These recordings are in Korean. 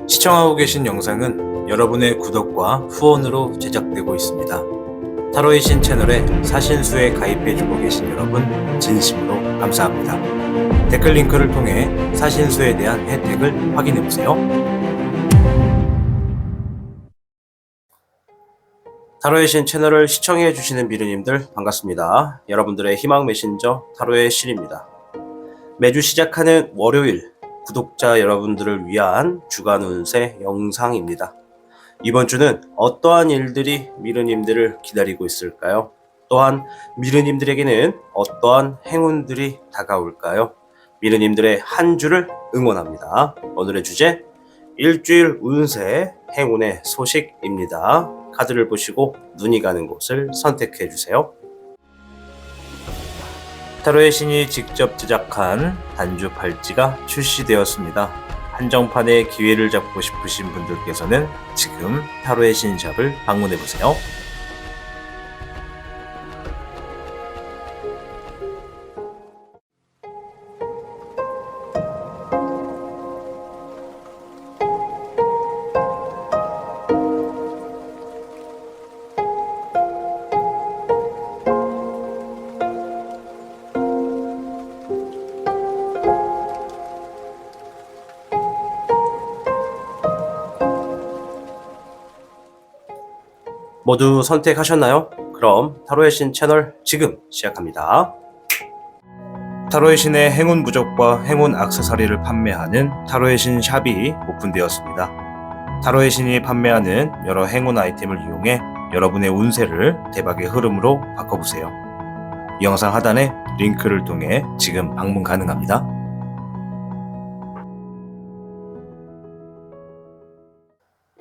시청하고 계신 영상은 여러분의 구독과 후원으로 제작되고 있습니다. 타로의 신 채널에 사신수에 가입해주고 계신 여러분 진심으로 감사합니다. 댓글 링크를 통해 사신수에 대한 혜택을 확인해보세요. 타로의 신 채널을 시청해주시는 미르님들 반갑습니다. 여러분들의 희망 메신저 타로의 신입니다. 매주 시작하는 월요일 구독자 여러분들을 위한 주간 운세 영상입니다. 이번 주는 어떠한 일들이 미르님들을 기다리고 있을까요? 또한 미르님들에게는 어떠한 행운들이 다가올까요? 미르님들의 한 주를 응원합니다. 오늘의 주제 일주일 운세 행운의 소식입니다. 카드를 보시고 눈이 가는 곳을 선택해 주세요. 타로의 신이 직접 제작한 단주 팔찌가 출시되었습니다. 한정판의 기회를 잡고 싶으신 분들께서는 지금 타로의 신샵을 방문해보세요. 모두 선택하셨나요? 그럼 타로의 신 채널 지금 시작합니다. 타로의 신의 행운 부적과 행운 액세서리를 판매하는 타로의 신 샵이 오픈되었습니다. 타로의 신이 판매하는 여러 행운 아이템을 이용해 여러분의 운세를 대박의 흐름으로 바꿔보세요. 이 영상 하단에 링크를 통해 지금 방문 가능합니다.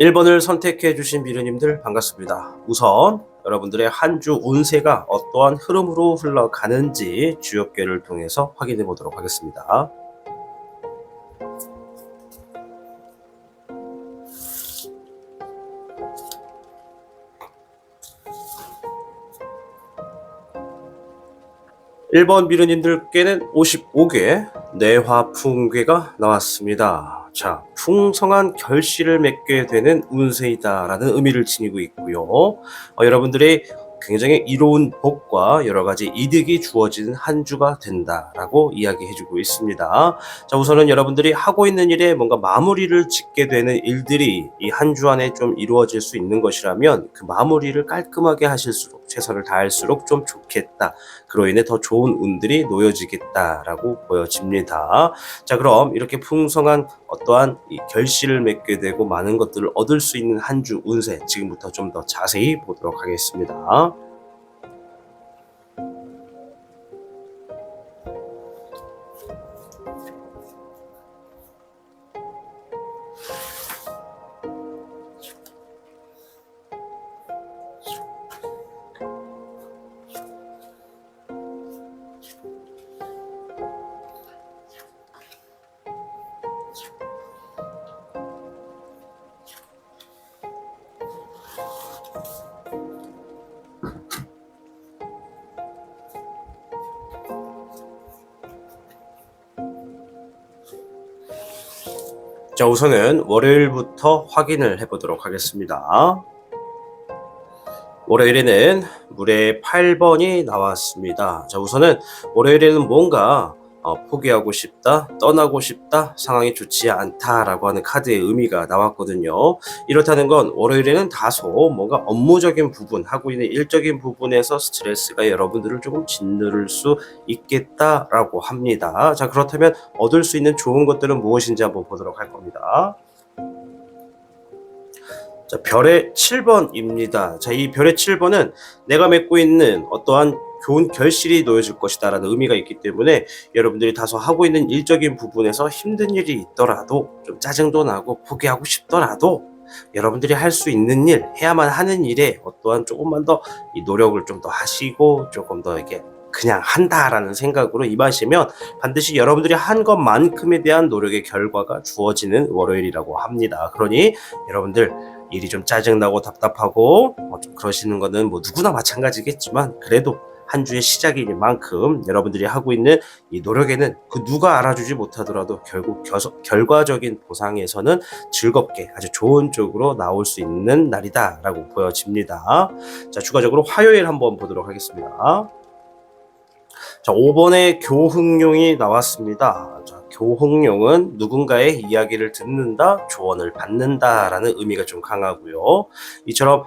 1번을 선택해 주신 미르님들 반갑습니다. 우선 여러분들의 한 주 운세가 어떠한 흐름으로 흘러가는지 주역계를 통해서 확인해 보도록 하겠습니다. (1번) 미르님들께는 55개 내화풍괴가 나왔습니다. 자, 풍성한 결실을 맺게 되는 운세이다라는 의미를 지니고 있고요. 여러분들의 굉장히 이로운 복과 여러 가지 이득이 주어지는 한 주가 된다라고 이야기해주고 있습니다. 자, 우선은 여러분들이 하고 있는 일에 뭔가 마무리를 짓게 되는 일들이 이 한 주 안에 좀 이루어질 수 있는 것이라면 그 마무리를 깔끔하게 하실수록 최선을 다할수록 좀 좋겠다. 그로 인해 더 좋은 운들이 놓여지겠다라고 보여집니다. 자, 그럼 이렇게 풍성한 어떠한 이 결실을 맺게 되고 많은 것들을 얻을 수 있는 한 주 운세 지금부터 좀 더 자세히 보도록 하겠습니다. 자, 우선은 월요일부터 확인을 해보도록 하겠습니다. 월요일에는 물의 8번이 나왔습니다. 자, 우선은 월요일에는 뭔가 포기하고 싶다, 떠나고 싶다, 상황이 좋지 않다라고 하는 카드의 의미가 나왔거든요. 이렇다는 건 월요일에는 다소 뭔가 업무적인 부분, 하고 있는 일적인 부분에서 스트레스가 여러분들을 조금 짓누를 수 있겠다라고 합니다. 자, 그렇다면 얻을 수 있는 좋은 것들은 무엇인지 한번 보도록 할 겁니다. 자, 별의 7번입니다. 자, 이 별의 7번은 내가 맺고 있는 어떠한 좋은 결실이 놓여질 것이다 라는 의미가 있기 때문에 여러분들이 다소 하고 있는 일적인 부분에서 힘든 일이 있더라도 좀 짜증도 나고 포기하고 싶더라도 여러분들이 할 수 있는 일, 해야만 하는 일에 어떠한 조금만 더 이 노력을 좀 더 하시고 조금 더 이렇게 그냥 한다라는 생각으로 임하시면 반드시 여러분들이 한 것만큼에 대한 노력의 결과가 주어지는 월요일이라고 합니다. 그러니 여러분들 일이 좀 짜증나고 답답하고 좀 그러시는 거는 뭐 누구나 마찬가지겠지만 그래도 한 주의 시작인 만큼 여러분들이 하고 있는 이 노력에는 그 누가 알아주지 못하더라도 결국 결과적인 보상에서는 즐겁게 아주 좋은 쪽으로 나올 수 있는 날이다라고 보여집니다. 자, 추가적으로 화요일 한번 보도록 하겠습니다. 자, 5번에 교흥용이 나왔습니다. 자, 교흥용은 누군가의 이야기를 듣는다, 조언을 받는다라는 의미가 좀 강하고요. 이처럼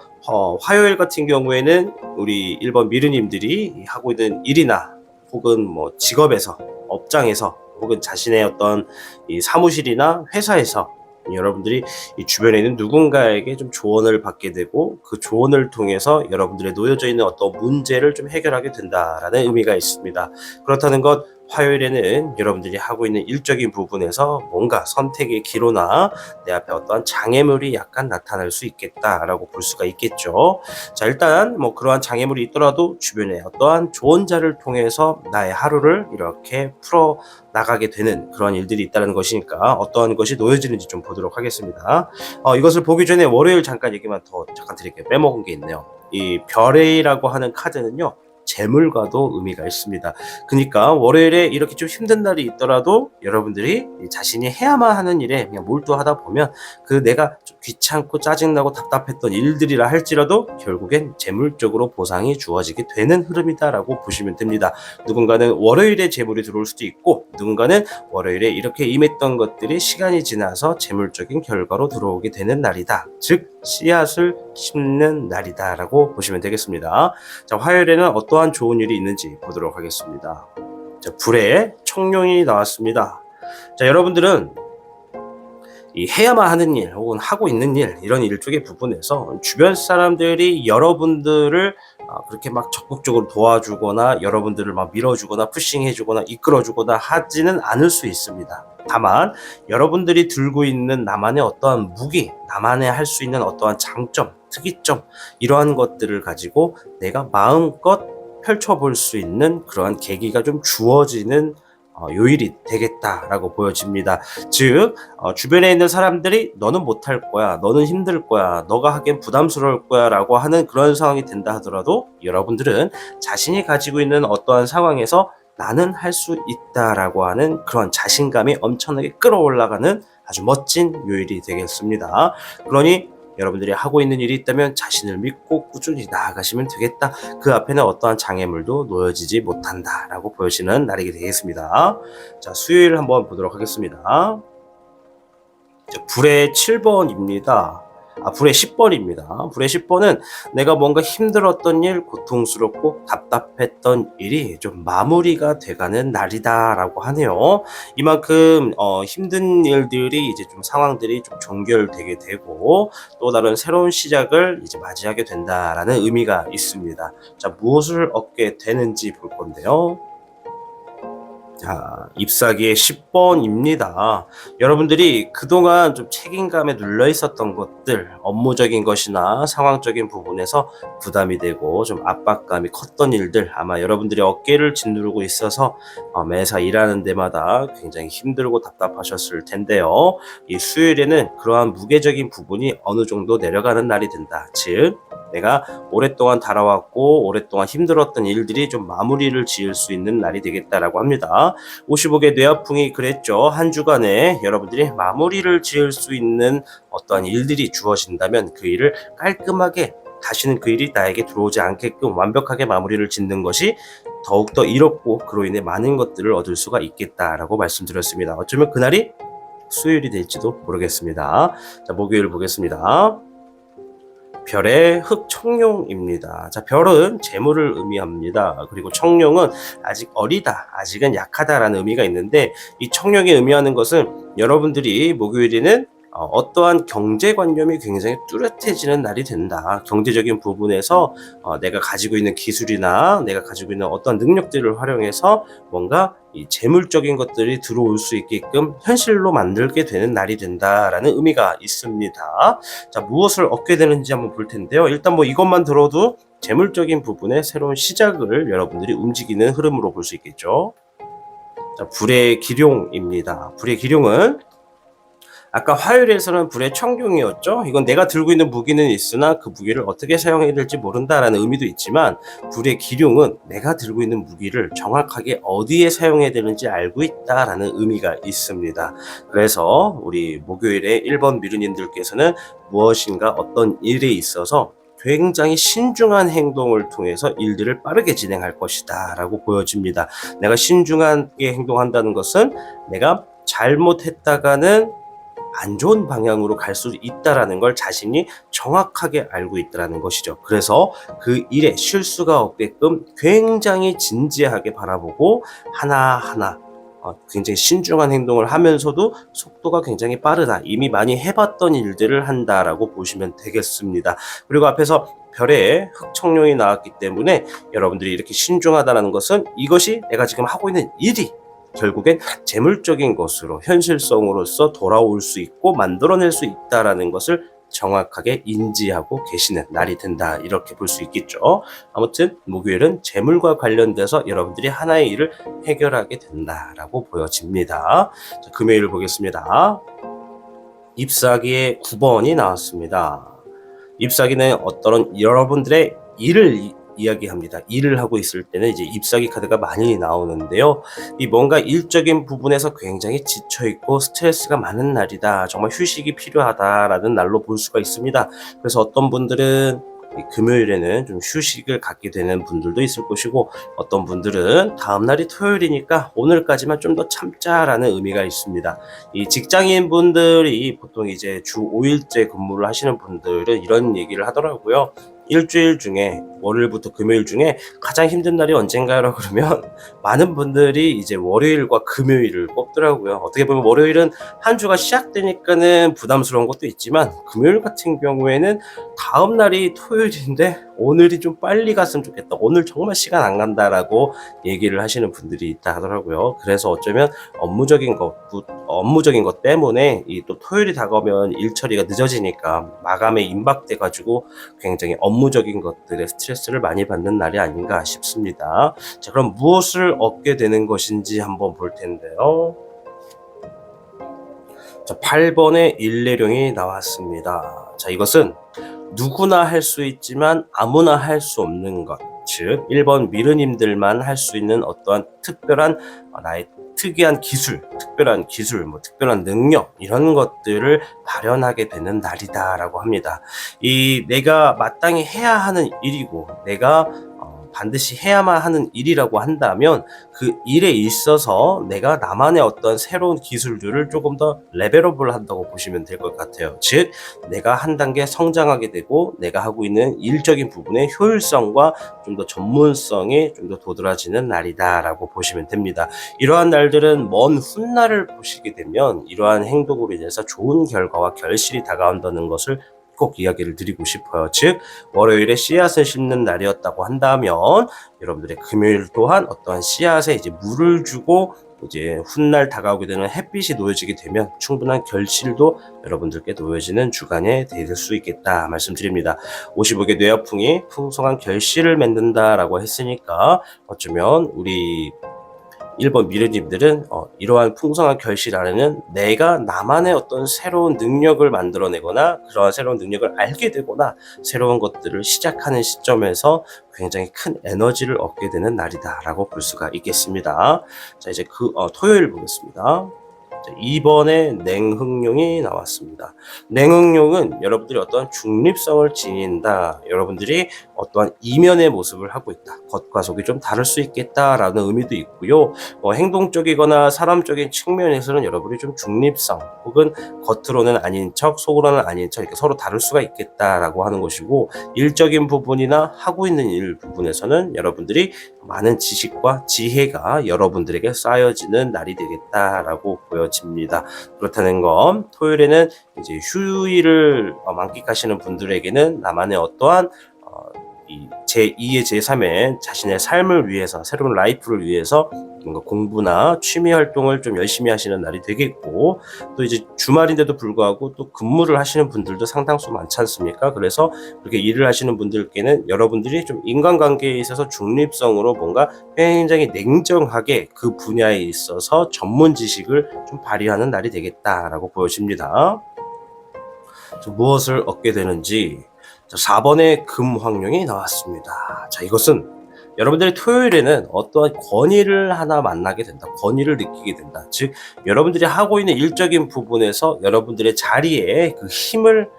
화요일 같은 경우에는 우리 1번 미르님들이 하고 있는 일이나 혹은 뭐 직업에서, 업장에서 혹은 자신의 어떤 이 사무실이나 회사에서 여러분들이 이 주변에 있는 누군가에게 좀 조언을 받게 되고 그 조언을 통해서 여러분들의 놓여져 있는 어떤 문제를 좀 해결하게 된다라는 의미가 있습니다. 그렇다는 것, 화요일에는 여러분들이 하고 있는 일적인 부분에서 뭔가 선택의 기로나 내 앞에 어떠한 장애물이 약간 나타날 수 있겠다라고 볼 수가 있겠죠. 자, 일단 뭐 그러한 장애물이 있더라도 주변에 어떠한 조언자를 통해서 나의 하루를 이렇게 풀어 나가게 되는 그런 일들이 있다는 것이니까 어떠한 것이 놓여지는지 좀 보도록 하겠습니다. 이것을 보기 전에 월요일 잠깐 얘기만 더 잠깐 드릴게요. 빼먹은 게 있네요. 이 별의라고 하는 카드는요, 재물과도 의미가 있습니다. 그러니까 월요일에 이렇게 좀 힘든 날이 있더라도 여러분들이 자신이 해야만 하는 일에 그냥 몰두하다 보면 그 내가 좀 귀찮고 짜증나고 답답했던 일들이라 할지라도 결국엔 재물적으로 보상이 주어지게 되는 흐름이다라고 보시면 됩니다. 누군가는 월요일에 재물이 들어올 수도 있고 누군가는 월요일에 이렇게 임했던 것들이 시간이 지나서 재물적인 결과로 들어오게 되는 날이다. 즉 씨앗을 심는 날이다라고 보시면 되겠습니다. 자, 화요일에는 어떠한 좋은 일이 있는지 보도록 하겠습니다. 자, 불에 청룡이 나왔습니다. 자, 여러분들은 이 해야만 하는 일 혹은 하고 있는 일, 이런 일 쪽의 부분에서 주변 사람들이 여러분들을 그렇게 막 적극적으로 도와주거나 여러분들을 막 밀어주거나 푸싱해주거나 이끌어주거나 하지는 않을 수 있습니다. 다만 여러분들이 들고 있는 나만의 어떠한 무기, 나만의 할 수 있는 어떠한 장점, 특이점, 이러한 것들을 가지고 내가 마음껏 펼쳐볼 수 있는 그러한 계기가 좀 주어지는 요일이 되겠다라고 보여집니다. 즉 주변에 있는 사람들이 너는 못할 거야, 너는 힘들 거야, 너가 하기엔 부담스러울 거야 라고 하는 그런 상황이 된다 하더라도 여러분들은 자신이 가지고 있는 어떠한 상황에서 나는 할 수 있다라고 하는 그런 자신감이 엄청나게 끌어올라가는 아주 멋진 요일이 되겠습니다. 그러니 여러분들이 하고 있는 일이 있다면 자신을 믿고 꾸준히 나아가시면 되겠다. 그 앞에는 어떠한 장애물도 놓여지지 못한다라고 보여지는 날이 되겠습니다. 자, 수요일 한번 보도록 하겠습니다. 자, 불의 7번입니다. 불의 10번입니다. 불의 10번은 내가 뭔가 힘들었던 일, 고통스럽고 답답했던 일이 좀 마무리가 돼가는 날이다라고 하네요. 이만큼 힘든 일들이 이제 좀 상황들이 좀 종결되게 되고 또 다른 새로운 시작을 이제 맞이하게 된다라는 의미가 있습니다. 자, 무엇을 얻게 되는지 볼 건데요. 자, 잎사귀의 10번입니다. 여러분들이 그동안 좀 책임감에 눌려 있었던 것들, 업무적인 것이나 상황적인 부분에서 부담이 되고 좀 압박감이 컸던 일들, 아마 여러분들이 어깨를 짓누르고 있어서 매사 일하는 데마다 굉장히 힘들고 답답하셨을 텐데요. 이 수요일에는 그러한 무게적인 부분이 어느 정도 내려가는 날이 된다. 즉 내가 오랫동안 달아왔고 오랫동안 힘들었던 일들이 좀 마무리를 지을 수 있는 날이 되겠다라고 합니다. 55개 뇌아풍이 그랬죠. 한 주간에 여러분들이 마무리를 지을 수 있는 어떠한 일들이 주어진다면 그 일을 깔끔하게, 다시는 그 일이 나에게 들어오지 않게끔 완벽하게 마무리를 짓는 것이 더욱더 이롭고 그로 인해 많은 것들을 얻을 수가 있겠다라고 말씀드렸습니다. 어쩌면 그날이 수요일이 될지도 모르겠습니다. 자, 목요일 보겠습니다. 별의 흑청룡입니다. 자, 별은 재물을 의미합니다. 그리고 청룡은 아직 어리다, 아직은 약하다라는 의미가 있는데 이 청룡이 의미하는 것은 여러분들이 목요일에는 어떠한 경제관념이 굉장히 뚜렷해지는 날이 된다. 경제적인 부분에서 내가 가지고 있는 기술이나 내가 가지고 있는 어떤 능력들을 활용해서 뭔가 이 재물적인 것들이 들어올 수 있게끔 현실로 만들게 되는 날이 된다라는 의미가 있습니다. 자, 무엇을 얻게 되는지 한번 볼 텐데요. 일단 뭐 이것만 들어도 재물적인 부분에 새로운 시작을 여러분들이 움직이는 흐름으로 볼 수 있겠죠. 자, 불의 기룡입니다. 불의 기룡은 아까 화요일에서는 불의 청룡이었죠. 이건 내가 들고 있는 무기는 있으나 그 무기를 어떻게 사용해야 될지 모른다라는 의미도 있지만, 불의 기룡은 내가 들고 있는 무기를 정확하게 어디에 사용해야 되는지 알고 있다라는 의미가 있습니다. 그래서 우리 목요일에 1번 미르님들께서는 무엇인가 어떤 일에 있어서 굉장히 신중한 행동을 통해서 일들을 빠르게 진행할 것이다 라고 보여집니다. 내가 신중하게 행동한다는 것은 내가 잘못했다가는 안 좋은 방향으로 갈 수 있다라는 걸 자신이 정확하게 알고 있다라는 것이죠. 그래서 그 일에 실수가 없게끔 굉장히 진지하게 바라보고 하나하나 굉장히 신중한 행동을 하면서도 속도가 굉장히 빠르다. 이미 많이 해봤던 일들을 한다라고 보시면 되겠습니다. 그리고 앞에서 별에 흑청룡이 나왔기 때문에 여러분들이 이렇게 신중하다는 것은 이것이 내가 지금 하고 있는 일이 결국엔 재물적인 것으로 현실성으로서 돌아올 수 있고 만들어낼 수 있다라는 것을 정확하게 인지하고 계시는 날이 된다, 이렇게 볼 수 있겠죠. 아무튼 목요일은 재물과 관련돼서 여러분들이 하나의 일을 해결하게 된다라고 보여집니다. 자, 금요일 보겠습니다. 잎사귀의 9번이 나왔습니다. 잎사귀는 어떤 여러분들의 일을 이야기합니다. 일을 하고 있을 때는 이제 잎사귀 카드가 많이 나오는데요. 이 뭔가 일적인 부분에서 굉장히 지쳐있고 스트레스가 많은 날이다. 정말 휴식이 필요하다라는 날로 볼 수가 있습니다. 그래서 어떤 분들은 금요일에는 좀 휴식을 갖게 되는 분들도 있을 것이고, 어떤 분들은 다음날이 토요일이니까 오늘까지만 좀 더 참자라는 의미가 있습니다. 이 직장인 분들이 보통 이제 주 5일째 근무를 하시는 분들은 이런 얘기를 하더라고요. 일주일 중에 월요일부터 금요일 중에 가장 힘든 날이 언젠가요? 그러면 많은 분들이 이제 월요일과 금요일을 꼽더라고요. 어떻게 보면 월요일은 한 주가 시작되니까는 부담스러운 것도 있지만, 금요일 같은 경우에는 다음 날이 토요일인데 오늘이 좀 빨리 갔으면 좋겠다, 오늘 정말 시간 안 간다라고 얘기를 하시는 분들이 있다 하더라고요. 그래서 어쩌면 업무적인 것 때문에 이 또 토요일이 다가오면 일 처리가 늦어지니까 마감에 임박돼 가지고 굉장히 업무적인 것들의 스트레스를 많이 받는 날이 아닌가 싶습니다. 자, 그럼 무엇을 얻게 되는 것인지 한번 볼 텐데요. 자, 8번의 일내룡이 나왔습니다. 자, 이것은 누구나 할 수 있지만 아무나 할 수 없는 것, 즉 1번 미르님들만 할 수 있는 어떠한 특별한 나의 특이한 기술, 특별한 기술, 특별한 능력, 이런 것들을 발현하게 되는 날이다라고 합니다. 이 내가 마땅히 해야 하는 일이고 내가 반드시 해야만 하는 일이라고 한다면 그 일에 있어서 내가 나만의 어떤 새로운 기술들을 조금 더 레벨업을 한다고 보시면 될 것 같아요. 즉 내가 한 단계 성장하게 되고 내가 하고 있는 일적인 부분의 효율성과 좀 더 전문성이 좀 더 도드라지는 날이다라고 보시면 됩니다. 이러한 날들은 먼 훗날을 보시게 되면 이러한 행동으로 인해서 좋은 결과와 결실이 다가온다는 것을 꼭 이야기를 드리고 싶어요. 즉 월요일에 씨앗을 심는 날이었다고 한다면 여러분들의 금요일 또한 어떠한 씨앗에 이제 물을 주고 이제 훗날 다가오게 되는 햇빛이 놓여지게 되면 충분한 결실도 여러분들께 놓여지는 주간에 될 수 있겠다 말씀드립니다. 55개 뇌화풍이 풍성한 결실을 맺는다라고 했으니까 어쩌면 우리 1번 미래님들은 이러한 풍성한 결실 안에는 내가 나만의 어떤 새로운 능력을 만들어내거나 그러한 새로운 능력을 알게 되거나 새로운 것들을 시작하는 시점에서 굉장히 큰 에너지를 얻게 되는 날이다라고 볼 수가 있겠습니다. 자, 이제 토요일 보겠습니다. 2번에 냉흥룡이 나왔습니다. 냉흥룡은 여러분들이 어떤 중립성을 지닌다, 여러분들이 어떠한 이면의 모습을 하고 있다, 겉과 속이 좀 다를 수 있겠다라는 의미도 있고요. 행동적이거나 사람적인 측면에서는 여러분이 좀 중립성 혹은 겉으로는 아닌 척 속으로는 아닌 척 이렇게 서로 다를 수가 있겠다라고 하는 것이고, 일적인 부분이나 하고 있는 일 부분에서는 여러분들이 많은 지식과 지혜가 여러분들에게 쌓여지는 날이 되겠다라고 보여집니다. 그렇다는 건 토요일에는 이제 휴일을 만끽하시는 분들에게는 나만의 어떠한 제2의 제3의 자신의 삶을 위해서, 새로운 라이프를 위해서 뭔가 공부나 취미 활동을 좀 열심히 하시는 날이 되겠고, 또 이제 주말인데도 불구하고 또 근무를 하시는 분들도 상당수 많지 않습니까? 그래서 그렇게 일을 하시는 분들께는 여러분들이 좀 인간관계에 있어서 중립성으로 뭔가 굉장히 냉정하게 그 분야에 있어서 전문 지식을 좀 발휘하는 날이 되겠다라고 보여집니다. 무엇을 얻게 되는지, 4번의 금황룡이 나왔습니다. 자, 이것은 여러분들이 토요일에는 어떠한 권위를 하나 만나게 된다. 권위를 느끼게 된다. 즉, 여러분들이 하고 있는 일적인 부분에서 여러분들의 자리에 그 힘을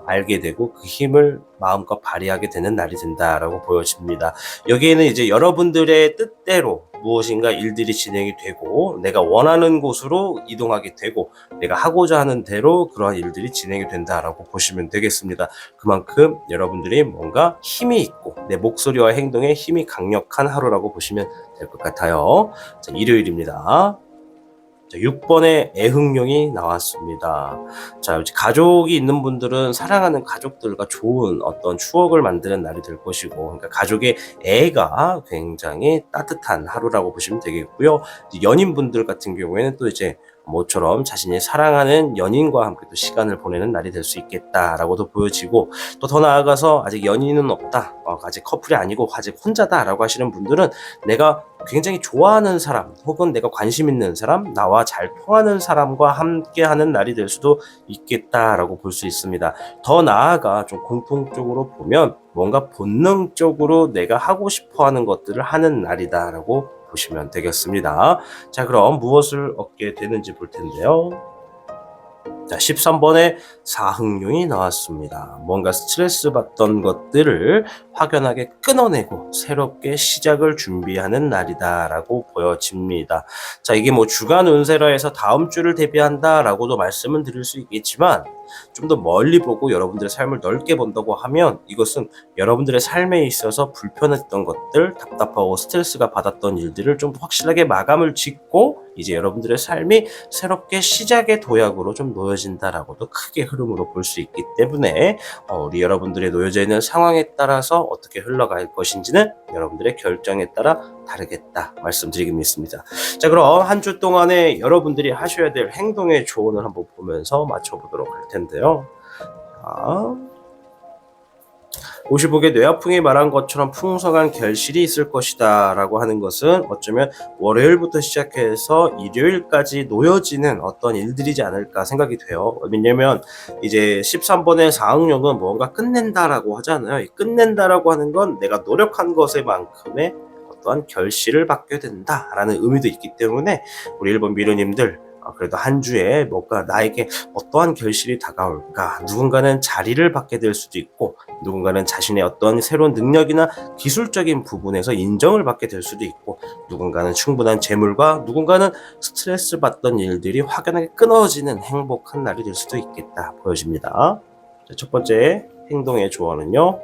알게 되고 그 힘을 마음껏 발휘하게 되는 날이 된다라고 보여집니다. 여기에는 이제 여러분들의 뜻대로 무엇인가 일들이 진행이 되고 내가 원하는 곳으로 이동하게 되고 내가 하고자 하는 대로 그러한 일들이 진행이 된다라고 보시면 되겠습니다. 그만큼 여러분들이 뭔가 힘이 있고 내 목소리와 행동에 힘이 강력한 하루라고 보시면 될 것 같아요. 자, 일요일입니다. 자, 6번의 애흥룡이 나왔습니다. 자, 가족이 있는 분들은 사랑하는 가족들과 좋은 어떤 추억을 만드는 날이 될 것이고, 그러니까 가족의 애가 굉장히 따뜻한 하루라고 보시면 되겠고요. 연인분들 같은 경우에는 또 이제 모처럼 자신이 사랑하는 연인과 함께 또 시간을 보내는 날이 될 수 있겠다라고도 보여지고, 또 더 나아가서 아직 연인은 없다, 아직 커플이 아니고 아직 혼자다라고 하시는 분들은 내가 굉장히 좋아하는 사람 혹은 내가 관심 있는 사람, 나와 잘 통하는 사람과 함께하는 날이 될 수도 있겠다라고 볼 수 있습니다. 더 나아가 좀 공통적으로 보면 뭔가 본능적으로 내가 하고 싶어하는 것들을 하는 날이다라고 보시면 되겠습니다. 자, 그럼 무엇을 얻게 되는지 볼 텐데요. 자, 13번에 사흥룡이 나왔습니다. 뭔가 스트레스 받던 것들을 확연하게 끊어내고 새롭게 시작을 준비하는 날이다라고 보여집니다. 자, 이게 뭐 주간 운세라 해서 다음 주를 대비한다 라고도 말씀은 드릴 수 있겠지만 좀 더 멀리 보고 여러분들의 삶을 넓게 본다고 하면 이것은 여러분들의 삶에 있어서 불편했던 것들, 답답하고 스트레스가 받았던 일들을 좀 확실하게 마감을 짓고 이제 여러분들의 삶이 새롭게 시작의 도약으로 좀 놓여진다라고도 크게 흐름으로 볼 수 있기 때문에 우리 여러분들의 놓여져 있는 상황에 따라서 어떻게 흘러갈 것인지는 여러분들의 결정에 따라 다르겠다 말씀드리겠습니다. 자, 그럼 한 주 동안에 여러분들이 하셔야 될 행동의 조언을 한번 보면서 맞춰보도록 할 텐데요. 자, 55개 뇌아풍이 말한 것처럼 풍성한 결실이 있을 것이다 라고 하는 것은 어쩌면 월요일부터 시작해서 일요일까지 놓여지는 어떤 일들이지 않을까 생각이 돼요. 왜냐면 이제 13번의 사흥룡은 뭔가 끝낸다라고 하잖아요. 이 끝낸다라고 하는 건 내가 노력한 것에 만큼의 어떠한 결실을 받게 된다라는 의미도 있기 때문에 우리 1번 미르님들 그래도 한 주에 뭔가 나에게 어떠한 결실이 다가올까, 누군가는 자리를 받게 될 수도 있고 누군가는 자신의 어떤 새로운 능력이나 기술적인 부분에서 인정을 받게 될 수도 있고 누군가는 충분한 재물과 누군가는 스트레스 받던 일들이 확연하게 끊어지는 행복한 날이 될 수도 있겠다 보여집니다. 자, 첫 번째 행동의 조언은요,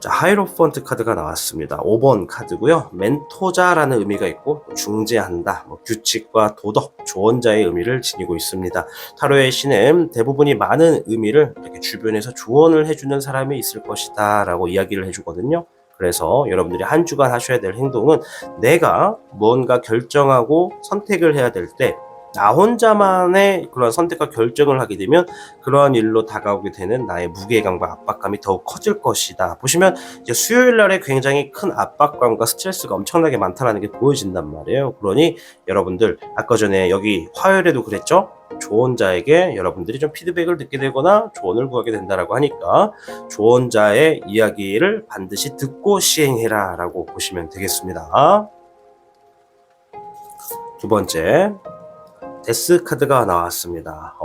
자, 하이로펀트 카드가 나왔습니다. 5번 카드고요. 멘토자라는 의미가 있고 중재한다, 규칙과 도덕, 조언자의 의미를 지니고 있습니다. 타로의 신은 대부분이 많은 의미를 이렇게 주변에서 조언을 해주는 사람이 있을 것이다 라고 이야기를 해주거든요. 그래서 여러분들이 한 주간 하셔야 될 행동은 내가 뭔가 결정하고 선택을 해야 될 때 나 혼자만의 그런 선택과 결정을 하게 되면 그러한 일로 다가오게 되는 나의 무게감과 압박감이 더욱 커질 것이다. 보시면 이제 수요일 날에 굉장히 큰 압박감과 스트레스가 엄청나게 많다는 게 보여진단 말이에요. 그러니 여러분들 아까 전에 여기 화요일에도 그랬죠? 조언자에게 여러분들이 좀 피드백을 듣게 되거나 조언을 구하게 된다라고 하니까 조언자의 이야기를 반드시 듣고 시행해라 라고 보시면 되겠습니다. 두 번째, 데스 카드가 나왔습니다.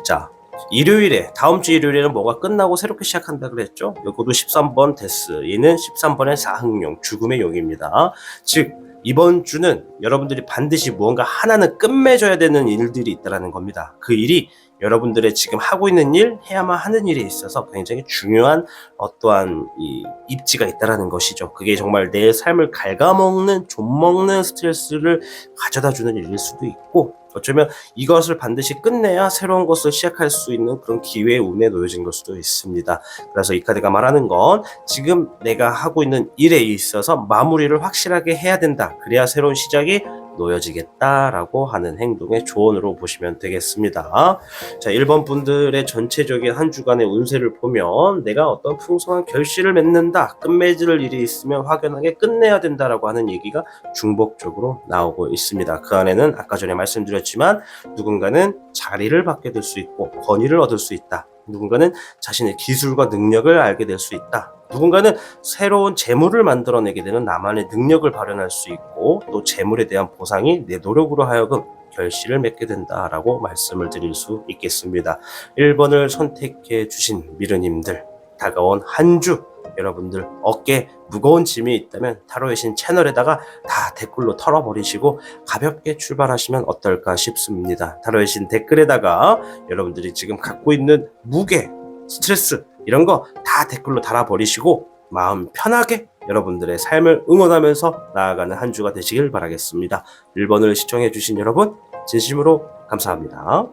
자, 일요일에, 다음 주 일요일에는 뭐가 끝나고 새롭게 시작한다 그랬죠? 요것도 13번 데스, 얘는 13번의 사흥룡, 죽음의 용입니다. 즉 이번 주는 여러분들이 반드시 무언가 하나는 끝맺어야 되는 일들이 있다는 겁니다. 그 일이 여러분들의 지금 하고 있는 일, 해야만 하는 일에 있어서 굉장히 중요한 어떠한 이 입지가 있다는 것이죠. 그게 정말 내 삶을 갉아먹는, 좀먹는 스트레스를 가져다 주는 일일 수도 있고 어쩌면 이것을 반드시 끝내야 새로운 것을 시작할 수 있는 그런 기회의 운에 놓여진 걸 수도 있습니다. 그래서 이 카드가 말하는 건 지금 내가 하고 있는 일에 있어서 마무리를 확실하게 해야 된다. 그래야 새로운 시작이 놓여지겠다라고 하는 행동의 조언으로 보시면 되겠습니다. 자, 1번 분들의 전체적인 한 주간의 운세를 보면 내가 어떤 풍성한 결실을 맺는다, 끝맺을 일이 있으면 확연하게 끝내야 된다라고 하는 얘기가 중복적으로 나오고 있습니다. 그 안에는 아까 전에 말씀드렸지만 누군가는 자리를 받게 될 수 있고 권위를 얻을 수 있다. 누군가는 자신의 기술과 능력을 알게 될 수 있다. 누군가는 새로운 재물을 만들어내게 되는 나만의 능력을 발현할 수 있고 또 재물에 대한 보상이 내 노력으로 하여금 결실을 맺게 된다라고 말씀을 드릴 수 있겠습니다. 1번을 선택해 주신 미르님들, 다가온 한 주 여러분들 어깨에 무거운 짐이 있다면 타로의 신 채널에다가 다 댓글로 털어버리시고 가볍게 출발하시면 어떨까 싶습니다. 타로의 신 댓글에다가 여러분들이 지금 갖고 있는 무게, 스트레스 이런 거 다 댓글로 달아버리시고 마음 편하게 여러분들의 삶을 응원하면서 나아가는 한 주가 되시길 바라겠습니다. 1번을 시청해주신 여러분 진심으로 감사합니다.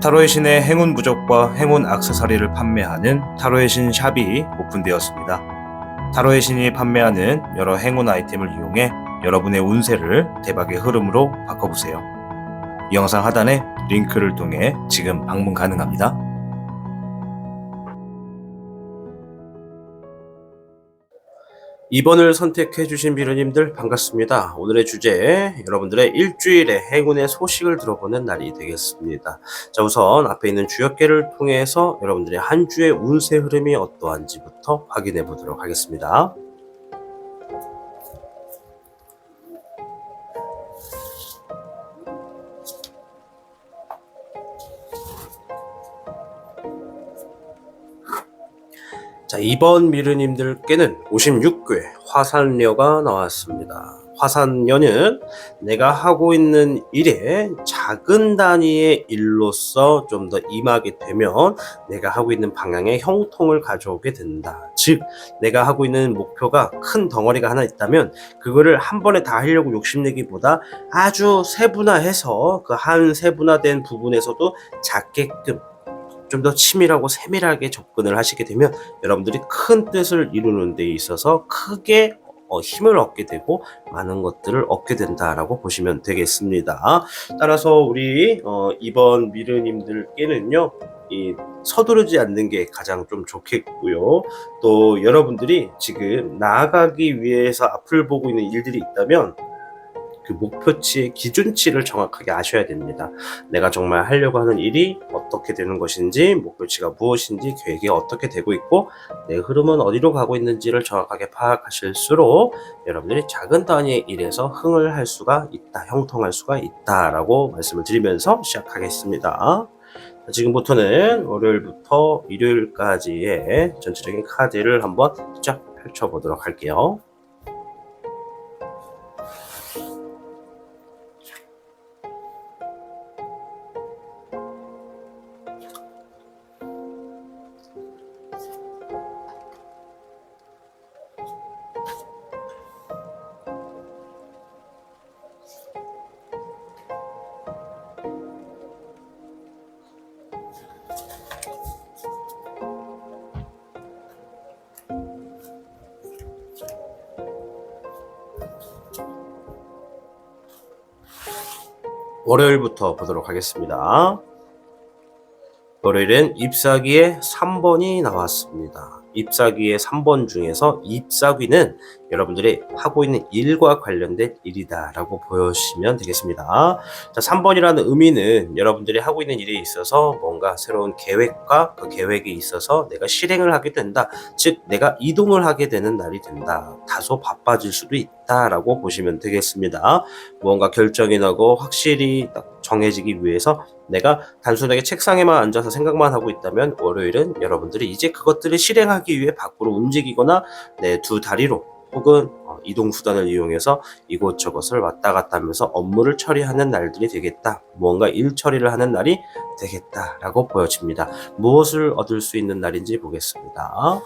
타로의 신의 행운 부적과 행운 액세서리를 판매하는 타로의 신 샵이 오픈되었습니다. 타로의 신이 판매하는 여러 행운 아이템을 이용해 여러분의 운세를 대박의 흐름으로 바꿔보세요. 이 영상 하단에 링크를 통해 지금 방문 가능합니다. 2번을 선택해주신 미르님들 반갑습니다. 오늘의 주제, 여러분들의 일주일의 행운의 소식을 들어보는 날이 되겠습니다. 자, 우선 앞에 있는 주역계를 통해서 여러분들의 한 주의 운세 흐름이 어떠한지부터 확인해 보도록 하겠습니다. 자, 이번 미르님들께는 56회 화산녀가 나왔습니다. 화산녀는 내가 하고 있는 일에 작은 단위의 일로서 좀 더 임하게 되면 내가 하고 있는 방향에 형통을 가져오게 된다. 즉, 내가 하고 있는 목표가 큰 덩어리가 하나 있다면 그거를 한 번에 다 하려고 욕심내기보다 아주 세분화해서 그 한 세분화된 부분에서도 작게끔 좀 더 치밀하고 세밀하게 접근을 하시게 되면 여러분들이 큰 뜻을 이루는 데 있어서 크게 힘을 얻게 되고 많은 것들을 얻게 된다라고 보시면 되겠습니다. 따라서 우리 이번 미르님들께는요, 이 서두르지 않는 게 가장 좀 좋겠고요. 또 여러분들이 지금 나아가기 위해서 앞을 보고 있는 일들이 있다면 그 목표치의 기준치를 정확하게 아셔야 됩니다. 내가 정말 하려고 하는 일이 어떻게 되는 것인지, 목표치가 무엇인지, 계획이 어떻게 되고 있고 내 흐름은 어디로 가고 있는지를 정확하게 파악하실수록 여러분들이 작은 단위의 일에서 흥을 할 수가 있다, 형통할 수가 있다라고 말씀을 드리면서 시작하겠습니다. 지금부터는 월요일부터 일요일까지의 전체적인 카드를 한번 쫙 펼쳐보도록 할게요. 월요일부터 보도록 하겠습니다. 월요일엔 잎사귀의 3번이 나왔습니다. 잎사귀의 3번 중에서 잎사귀는 여러분들이 하고 있는 일과 관련된 일이다라고 보시면 되겠습니다. 자, 3번이라는 의미는 여러분들이 하고 있는 일에 있어서 뭔가 새로운 계획과 그 계획에 있어서 내가 실행을 하게 된다. 즉, 내가 이동을 하게 되는 날이 된다. 다소 바빠질 수도 있다라고 보시면 되겠습니다. 무언가 결정이 나고 확실히 정해지기 위해서 내가 단순하게 책상에만 앉아서 생각만 하고 있다면 월요일은 여러분들이 이제 그것들을 실행하기 위해 밖으로 움직이거나 내 두 다리로 혹은 이동수단을 이용해서 이곳저곳을 왔다 갔다 하면서 업무를 처리하는 날들이 되겠다. 무언가 일 처리를 하는 날이 되겠다라고 보여집니다. 무엇을 얻을 수 있는 날인지 보겠습니다.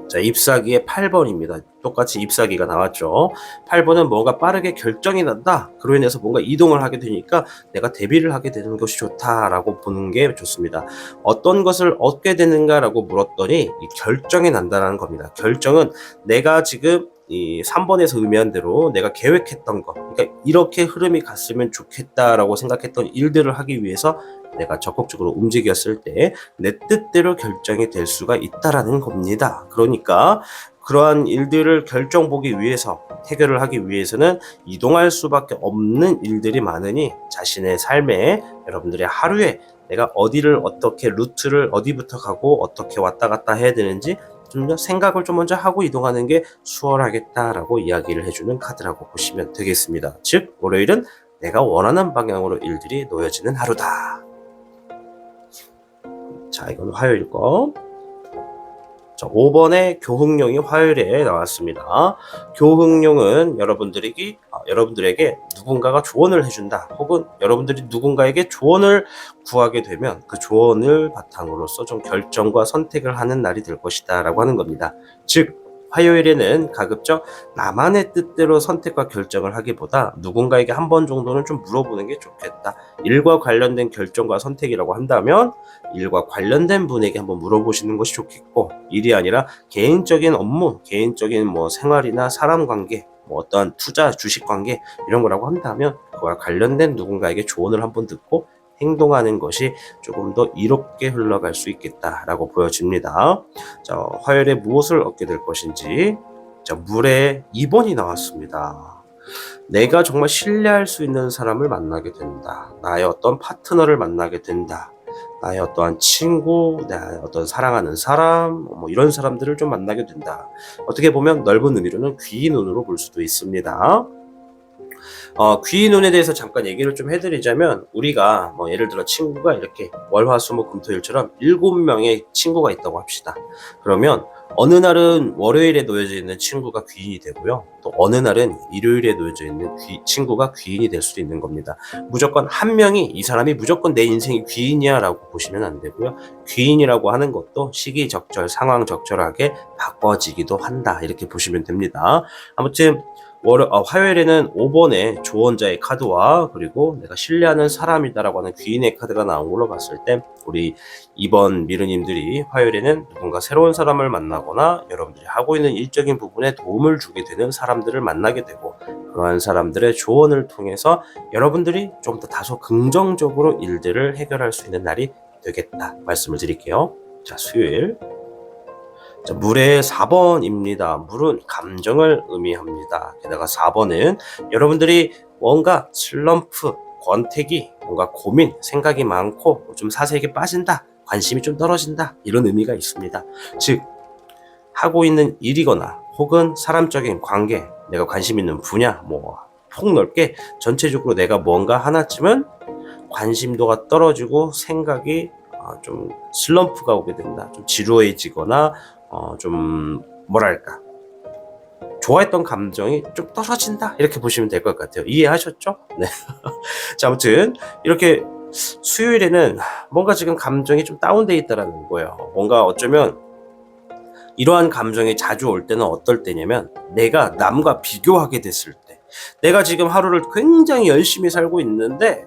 자, 잎사귀의 8번입니다. 똑같이 잎사귀가 나왔죠. 8번은 뭔가 빠르게 결정이 난다. 그로 인해서 뭔가 이동을 하게 되니까 내가 대비를 하게 되는 것이 좋다라고 보는 게 좋습니다. 어떤 것을 얻게 되는가라고 물었더니 이 결정이 난다는 겁니다. 결정은 내가 지금 이 3번에서 의미한 대로 내가 계획했던 거, 그러니까 이렇게 흐름이 갔으면 좋겠다라고 생각했던 일들을 하기 위해서 내가 적극적으로 움직였을 때 내 뜻대로 결정이 될 수가 있다라는 겁니다. 그러니까 그러한 일들을 결정 보기 위해서, 해결을 하기 위해서는 이동할 수밖에 없는 일들이 많으니 자신의 삶에, 여러분들의 하루에 내가 어디를 어떻게, 루트를 어디부터 가고 어떻게 왔다 갔다 해야 되는지 좀 더 생각을 좀 먼저 하고 이동하는 게 수월하겠다라고 이야기를 해주는 카드라고 보시면 되겠습니다. 즉 월요일은 내가 원하는 방향으로 일들이 놓여지는 하루다. 자, 이건 화요일 거. 자, 5번의 교흥용이 화요일에 나왔습니다. 교흥용은 여러분들에게 누군가가 조언을 해준다. 혹은 여러분들이 누군가에게 조언을 구하게 되면 그 조언을 바탕으로서 좀 결정과 선택을 하는 날이 될 것이다 라고 하는 겁니다. 즉 화요일에는 가급적 나만의 뜻대로 선택과 결정을 하기보다 누군가에게 한 번 정도는 좀 물어보는 게 좋겠다. 일과 관련된 결정과 선택이라고 한다면 일과 관련된 분에게 한번 물어보시는 것이 좋겠고, 일이 아니라 개인적인 업무, 개인적인 뭐 생활이나 사람 관계, 뭐 어떠한 투자, 주식 관계 이런 거라고 한다면 그와 관련된 누군가에게 조언을 한번 듣고 행동하는 것이 조금 더 이롭게 흘러갈 수 있겠다라고 보여집니다. 자, 화요일에 무엇을 얻게 될 것인지. 자, 물에 2번이 나왔습니다. 내가 정말 신뢰할 수 있는 사람을 만나게 된다. 나의 어떤 파트너를 만나게 된다. 나의 어떠한 친구, 나의 어떤 사랑하는 사람, 뭐 이런 사람들을 좀 만나게 된다. 어떻게 보면 넓은 의미로는 귀 눈으로 볼 수도 있습니다. 귀 눈에 대해서 잠깐 얘기를 좀 해드리자면, 우리가 뭐 예를 들어 친구가 이렇게 월화수목금토일처럼 7명의 친구가 있다고 합시다. 그러면 어느 날은 월요일에 놓여져 있는 친구가 귀인이 되고요. 또 어느 날은 일요일에 놓여져 있는 친구가 귀인이 될 수도 있는 겁니다. 무조건 한 명이 이 사람이 무조건 내 인생이 귀인이야 라고 보시면 안 되고요. 귀인이라고 하는 것도 시기적절, 상황적절하게 바꿔지기도 한다. 이렇게 보시면 됩니다. 아무튼 화요일에는 5번의 조언자의 카드와 그리고 내가 신뢰하는 사람이다라고 하는 귀인의 카드가 나온 걸로 봤을 때, 우리 2번 미르님들이 화요일에는 누군가 새로운 사람을 만나거나 여러분들이 하고 있는 일적인 부분에 도움을 주게 되는 사람들을 만나게 되고, 그러한 사람들의 조언을 통해서 여러분들이 좀 더 다소 긍정적으로 일들을 해결할 수 있는 날이 되겠다 말씀을 드릴게요. 자, 수요일. 자, 물의 4번입니다. 물은 감정을 의미합니다. 게다가 4번은 여러분들이 뭔가 슬럼프, 권태기, 뭔가 고민, 생각이 많고 좀 사색에 빠진다, 관심이 좀 떨어진다, 이런 의미가 있습니다. 즉 하고 있는 일이거나 혹은 사람적인 관계, 내가 관심 있는 분야, 뭐 폭넓게 전체적으로 내가 뭔가 하나쯤은 관심도가 떨어지고 생각이 좀 슬럼프가 오게 된다. 좀 지루해지거나 좀 뭐랄까, 좋아했던 감정이 좀 떨어진다, 이렇게 보시면 될 것 같아요. 이해하셨죠? 네. 자, 아무튼 이렇게 수요일에는 뭔가 지금 감정이 좀 다운돼 있다라는 거예요. 뭔가 어쩌면 이러한 감정이 자주 올 때는 어떨 때냐면, 내가 남과 비교하게 됐을 때, 내가 지금 하루를 굉장히 열심히 살고 있는데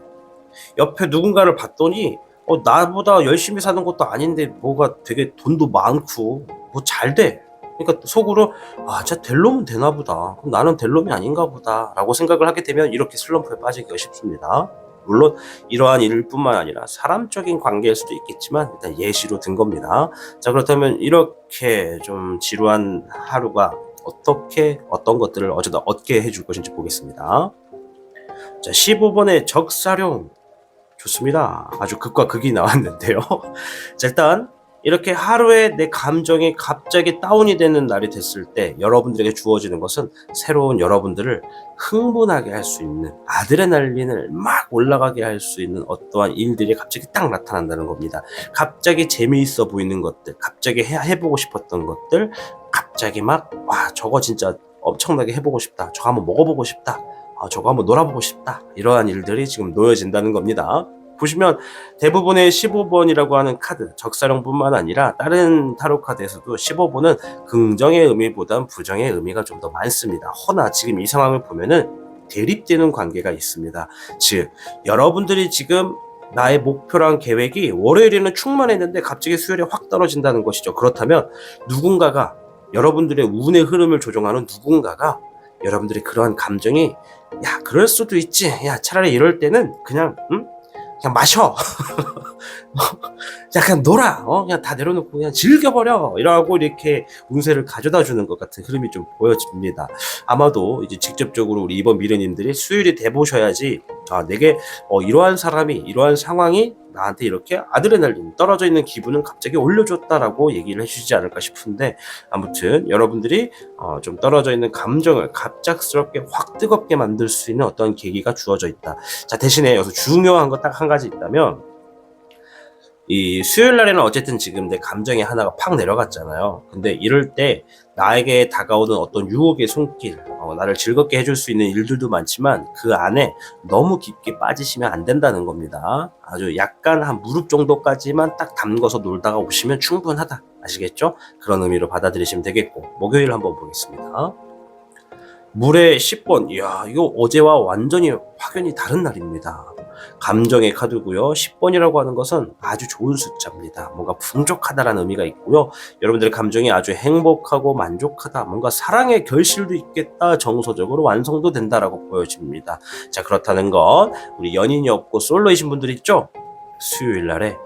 옆에 누군가를 봤더니 나보다 열심히 사는 것도 아닌데 뭐가 되게 돈도 많고 뭐 잘 돼. 그러니까 속으로 진짜 될 놈은 되나 보다. 그럼 나는 될 놈이 아닌가 보다 라고 생각을 하게 되면 이렇게 슬럼프에 빠지기가 쉽습니다. 물론 이러한 일뿐만 아니라 사람적인 관계일 수도 있겠지만 일단 예시로 든 겁니다. 자, 그렇다면 이렇게 좀 지루한 하루가 어떻게 어떤 것들을 어쩌다 얻게 해줄 것인지 보겠습니다. 자, 15번의 적사룡. 좋습니다. 아주 극과 극이 나왔는데요. 자, 일단 이렇게 하루에 내 감정이 갑자기 다운이 되는 날이 됐을 때 여러분들에게 주어지는 것은 새로운 여러분들을 흥분하게 할 수 있는, 아드레날린을 막 올라가게 할 수 있는 어떠한 일들이 갑자기 딱 나타난다는 겁니다. 갑자기 재미있어 보이는 것들, 갑자기 해보고 싶었던 것들, 갑자기 막 저거 진짜 엄청나게 해보고 싶다, 저거 한번 먹어보고 싶다, 저거 한번 놀아보고 싶다, 이러한 일들이 지금 놓여진다는 겁니다. 보시면 대부분의 15번이라고 하는 카드, 적사령뿐만 아니라 다른 타로 카드에서도 15번은 긍정의 의미보단 부정의 의미가 좀 더 많습니다. 허나 지금 이 상황을 보면은 대립되는 관계가 있습니다. 즉, 여러분들이 지금 나의 목표랑 계획이 월요일에는 충만했는데 갑자기 수요일에 확 떨어진다는 것이죠. 그렇다면 누군가가, 여러분들의 운의 흐름을 조종하는 누군가가 여러분들의 그러한 감정이, 야, 그럴 수도 있지, 야, 차라리 이럴 때는 그냥 그냥 마셔. 야, 그냥 놀아. 그냥 다 내려놓고 그냥 즐겨버려. 이러고 이렇게 운세를 가져다 주는 것 같은 흐름이 좀 보여집니다. 아마도 이제 직접적으로 우리 이번 미래님들이 수요일에 돼보셔야지, 아, 내게 이러한 사람이, 이러한 상황이 나한테 이렇게 아드레날린 떨어져 있는 기분은 갑자기 올려줬다라고 얘기를 해주시지 않을까 싶은데, 아무튼 여러분들이 좀 떨어져 있는 감정을 갑작스럽게 확 뜨겁게 만들 수 있는 어떤 계기가 주어져 있다. 자, 대신에 여기서 중요한 거 딱 한 가지 있다면, 이 수요일 날에는 어쨌든 지금 내 감정이 하나가 팍 내려갔잖아요. 근데 이럴 때 나에게 다가오는 어떤 유혹의 손길, 나를 즐겁게 해줄 수 있는 일들도 많지만 그 안에 너무 깊게 빠지시면 안 된다는 겁니다. 아주 약간 한 무릎 정도까지만 딱 담궈서 놀다가 오시면 충분하다. 아시겠죠? 그런 의미로 받아들이시면 되겠고, 목요일 한번 보겠습니다. 물의 10번, 이야, 이거 어제와 완전히 확연히 다른 날입니다. 감정의 카드고요. 10번이라고 하는 것은 아주 좋은 숫자입니다. 뭔가 풍족하다라는 의미가 있고요. 여러분들의 감정이 아주 행복하고 만족하다, 뭔가 사랑의 결실도 있겠다, 정서적으로 완성도 된다라고 보여집니다. 자, 그렇다는 건 우리 연인이 없고 솔로이신 분들 있죠? 수요일 날에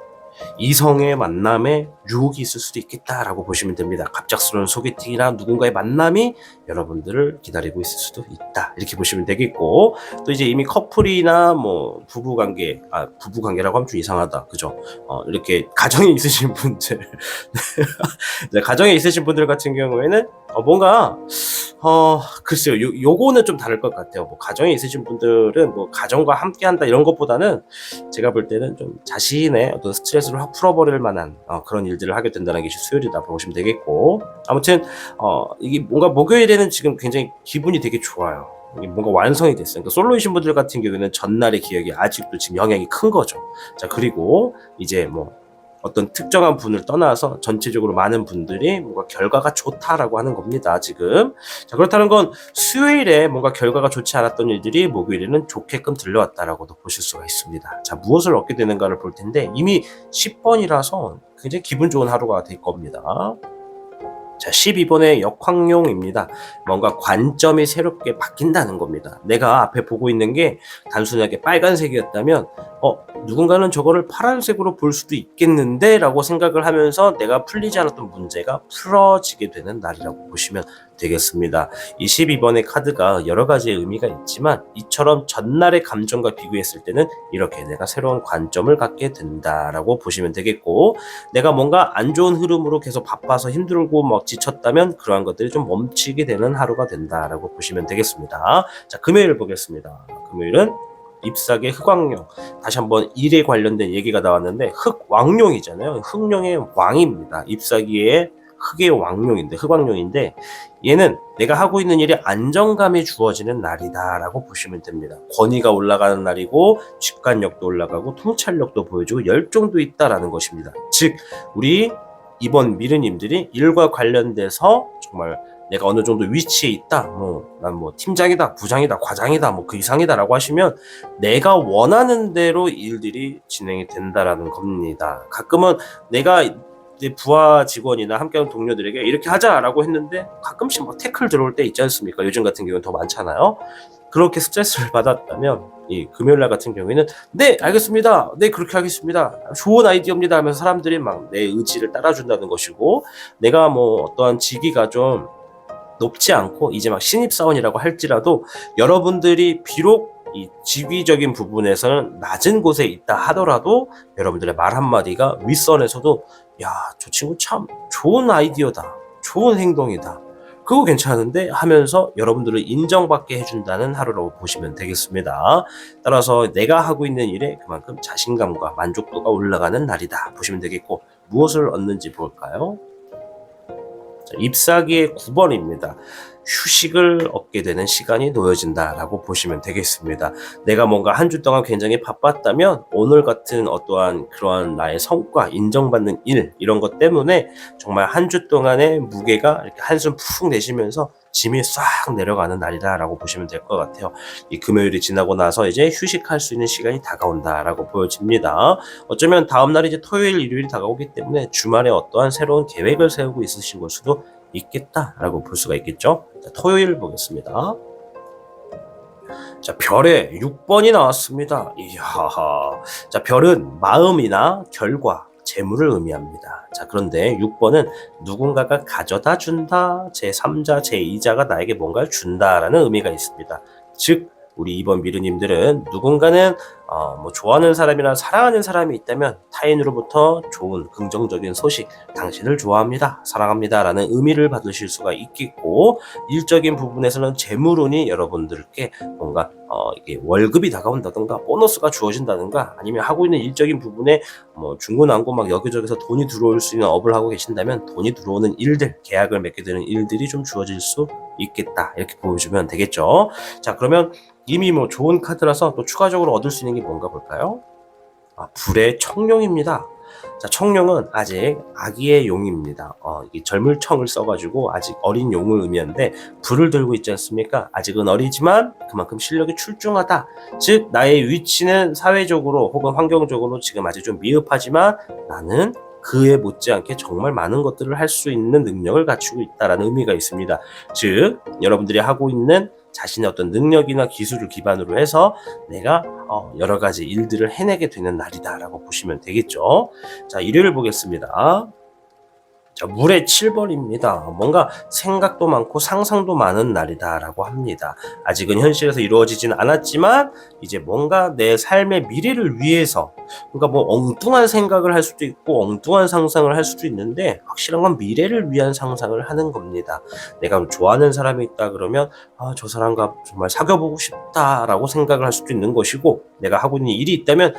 이성의 만남에 유혹이 있을 수도 있겠다라고 보시면 됩니다. 갑작스러운 소개팅이나 누군가의 만남이 여러분들을 기다리고 있을 수도 있다, 이렇게 보시면 되겠고, 또 이제 이미 커플이나 뭐 부부관계, 부부관계라고 하면 좀 이상하다, 그죠? 이렇게 가정에 있으신 분들 가정에 있으신 분들 같은 경우에는 뭔가 글쎄요, 요거는 좀 다를 것 같아요. 뭐 가정에 있으신 분들은 뭐 가정과 함께한다 이런 것보다는 제가 볼 때는 좀 자신의 어떤 스트레스를 확 풀어버릴 만한 그런 일들을 하게 된다는 것이 수요일이다 보시면 되겠고, 아무튼 이게 뭔가 목요일에는 지금 굉장히 기분이 되게 좋아요. 이게 뭔가 완성이 됐어요. 그러니까 솔로이신 분들 같은 경우에는 전날의 기억이 아직도 지금 영향이 큰 거죠. 자, 그리고 이제 뭐 어떤 특정한 분을 떠나서 전체적으로 많은 분들이 뭔가 결과가 좋다라고 하는 겁니다, 지금. 자, 그렇다는 건 수요일에 뭔가 결과가 좋지 않았던 일들이 목요일에는 좋게끔 들려왔다라고도 보실 수가 있습니다. 자, 무엇을 얻게 되는가를 볼 텐데, 이미 10번이라서 굉장히 기분 좋은 하루가 될 겁니다. 자, 12번의 역황용입니다. 뭔가 관점이 새롭게 바뀐다는 겁니다. 내가 앞에 보고 있는 게 단순하게 빨간색이었다면 누군가는 저거를 파란색으로 볼 수도 있겠는데 라고 생각을 하면서 내가 풀리지 않았던 문제가 풀어지게 되는 날이라고 보시면 되겠습니다. 이 12번의 카드가 여러 가지의 의미가 있지만 이처럼 전날의 감정과 비교했을 때는 이렇게 내가 새로운 관점을 갖게 된다라고 보시면 되겠고, 내가 뭔가 안 좋은 흐름으로 계속 바빠서 힘들고 막 지쳤다면 그러한 것들이 좀 멈추게 되는 하루가 된다라고 보시면 되겠습니다. 자, 금요일 보겠습니다. 금요일은 잎사귀의 흑왕룡. 다시 한번 일에 관련된 얘기가 나왔는데, 흑왕룡이잖아요. 흑룡의 왕입니다. 잎사귀의 흑의 왕룡인데, 흑왕룡인데, 얘는 내가 하고 있는 일에 안정감이 주어지는 날이다 라고 보시면 됩니다. 권위가 올라가는 날이고, 직관력도 올라가고, 통찰력도 보여주고, 열정도 있다라는 것입니다. 즉, 우리 이번 미르님들이 일과 관련돼서 정말 내가 어느 정도 위치에 있다, 난 팀장이다, 부장이다, 과장이다, 그 이상이다 라고 하시면 내가 원하는 대로 일들이 진행이 된다라는 겁니다. 가끔은 내가 이제 부하 직원이나 함께하는 동료들에게 이렇게 하자라고 했는데 가끔씩 막 태클 들어올 때 있지 않습니까? 요즘 같은 경우는 더 많잖아요. 그렇게 스트레스를 받았다면 이 금요일날 같은 경우에는 네, 알겠습니다, 네, 그렇게 하겠습니다, 좋은 아이디어입니다 하면서 사람들이 막 내 의지를 따라준다는 것이고, 내가 뭐 어떠한 직위가 좀 높지 않고 이제 막 신입사원이라고 할지라도 여러분들이 비록 이 직위적인 부분에서는 낮은 곳에 있다 하더라도 여러분들의 말 한마디가 윗선에서도 야, 저 친구 참 좋은 아이디어다, 좋은 행동이다, 그거 괜찮은데 하면서 여러분들을 인정받게 해준다는 하루라고 보시면 되겠습니다. 따라서 내가 하고 있는 일에 그만큼 자신감과 만족도가 올라가는 날이다 보시면 되겠고, 무엇을 얻는지 볼까요? 자, 잎사귀의 9번입니다. 휴식을 얻게 되는 시간이 놓여진다라고 보시면 되겠습니다. 내가 뭔가 한 주 동안 굉장히 바빴다면 오늘 같은 어떠한 그러한 나의 성과, 인정받는 일 이런 것 때문에 정말 한 주 동안의 무게가 이렇게 한숨 푹 내쉬면서 짐이 싹 내려가는 날이다라고 보시면 될 것 같아요. 이 금요일이 지나고 나서 이제 휴식할 수 있는 시간이 다가온다라고 보여집니다. 어쩌면 다음 날이 이제 토요일, 일요일이 다가오기 때문에 주말에 어떠한 새로운 계획을 세우고 있으신 걸 수도 있겠다라고 볼 수가 있겠죠. 자, 토요일 보겠습니다. 자, 별에 6번이 나왔습니다. 이야. 자, 별은 마음이나 결과, 재물을 의미합니다. 자, 그런데 6번은 누군가가 가져다 준다, 제3자, 제2자가 나에게 뭔가를 준다라는 의미가 있습니다. 즉, 우리 이번 미르님들은 누군가는 좋아하는 사람이나 사랑하는 사람이 있다면 타인으로부터 좋은 긍정적인 소식, 당신을 좋아합니다, 사랑합니다 라는 의미를 받으실 수가 있겠고, 일적인 부분에서는 재물운이 여러분들께 뭔가 이게 월급이 다가온다든가 보너스가 주어진다든가 아니면 하고 있는 일적인 부분에 중구난고 막 여기저기서 돈이 들어올 수 있는 업을 하고 계신다면 돈이 들어오는 일들, 계약을 맺게 되는 일들이 좀 주어질 수 있겠다, 이렇게 보여주면 되겠죠. 자, 그러면 이미 좋은 카드라서 또 추가적으로 얻을 수 있는 게 뭔가 볼까요? 불의 청룡입니다. 자, 청룡은 아직 아기의 용입니다. 이게 젊을 청을 써가지고 아직 어린 용을 의미하는데, 불을 들고 있지 않습니까? 아직은 어리지만 그만큼 실력이 출중하다. 즉, 나의 위치는 사회적으로 혹은 환경적으로 지금 아직 좀 미흡하지만 나는 그에 못지않게 정말 많은 것들을 할 수 있는 능력을 갖추고 있다라는 의미가 있습니다. 즉, 여러분들이 하고 있는 자신의 어떤 능력이나 기술을 기반으로 해서 내가 여러 가지 일들을 해내게 되는 날이다라고 보시면 되겠죠. 자, 일요일 보겠습니다. 자, 물의 7번입니다. 뭔가 생각도 많고 상상도 많은 날이다라고 합니다. 아직은 현실에서 이루어지진 않았지만 이제 뭔가 내 삶의 미래를 위해서, 그러니까 엉뚱한 생각을 할 수도 있고 엉뚱한 상상을 할 수도 있는데 확실한 건 미래를 위한 상상을 하는 겁니다. 내가 좋아하는 사람이 있다 그러면 저 사람과 정말 사귀어보고 싶다라고 생각을 할 수도 있는 것이고, 내가 하고 있는 일이 있다면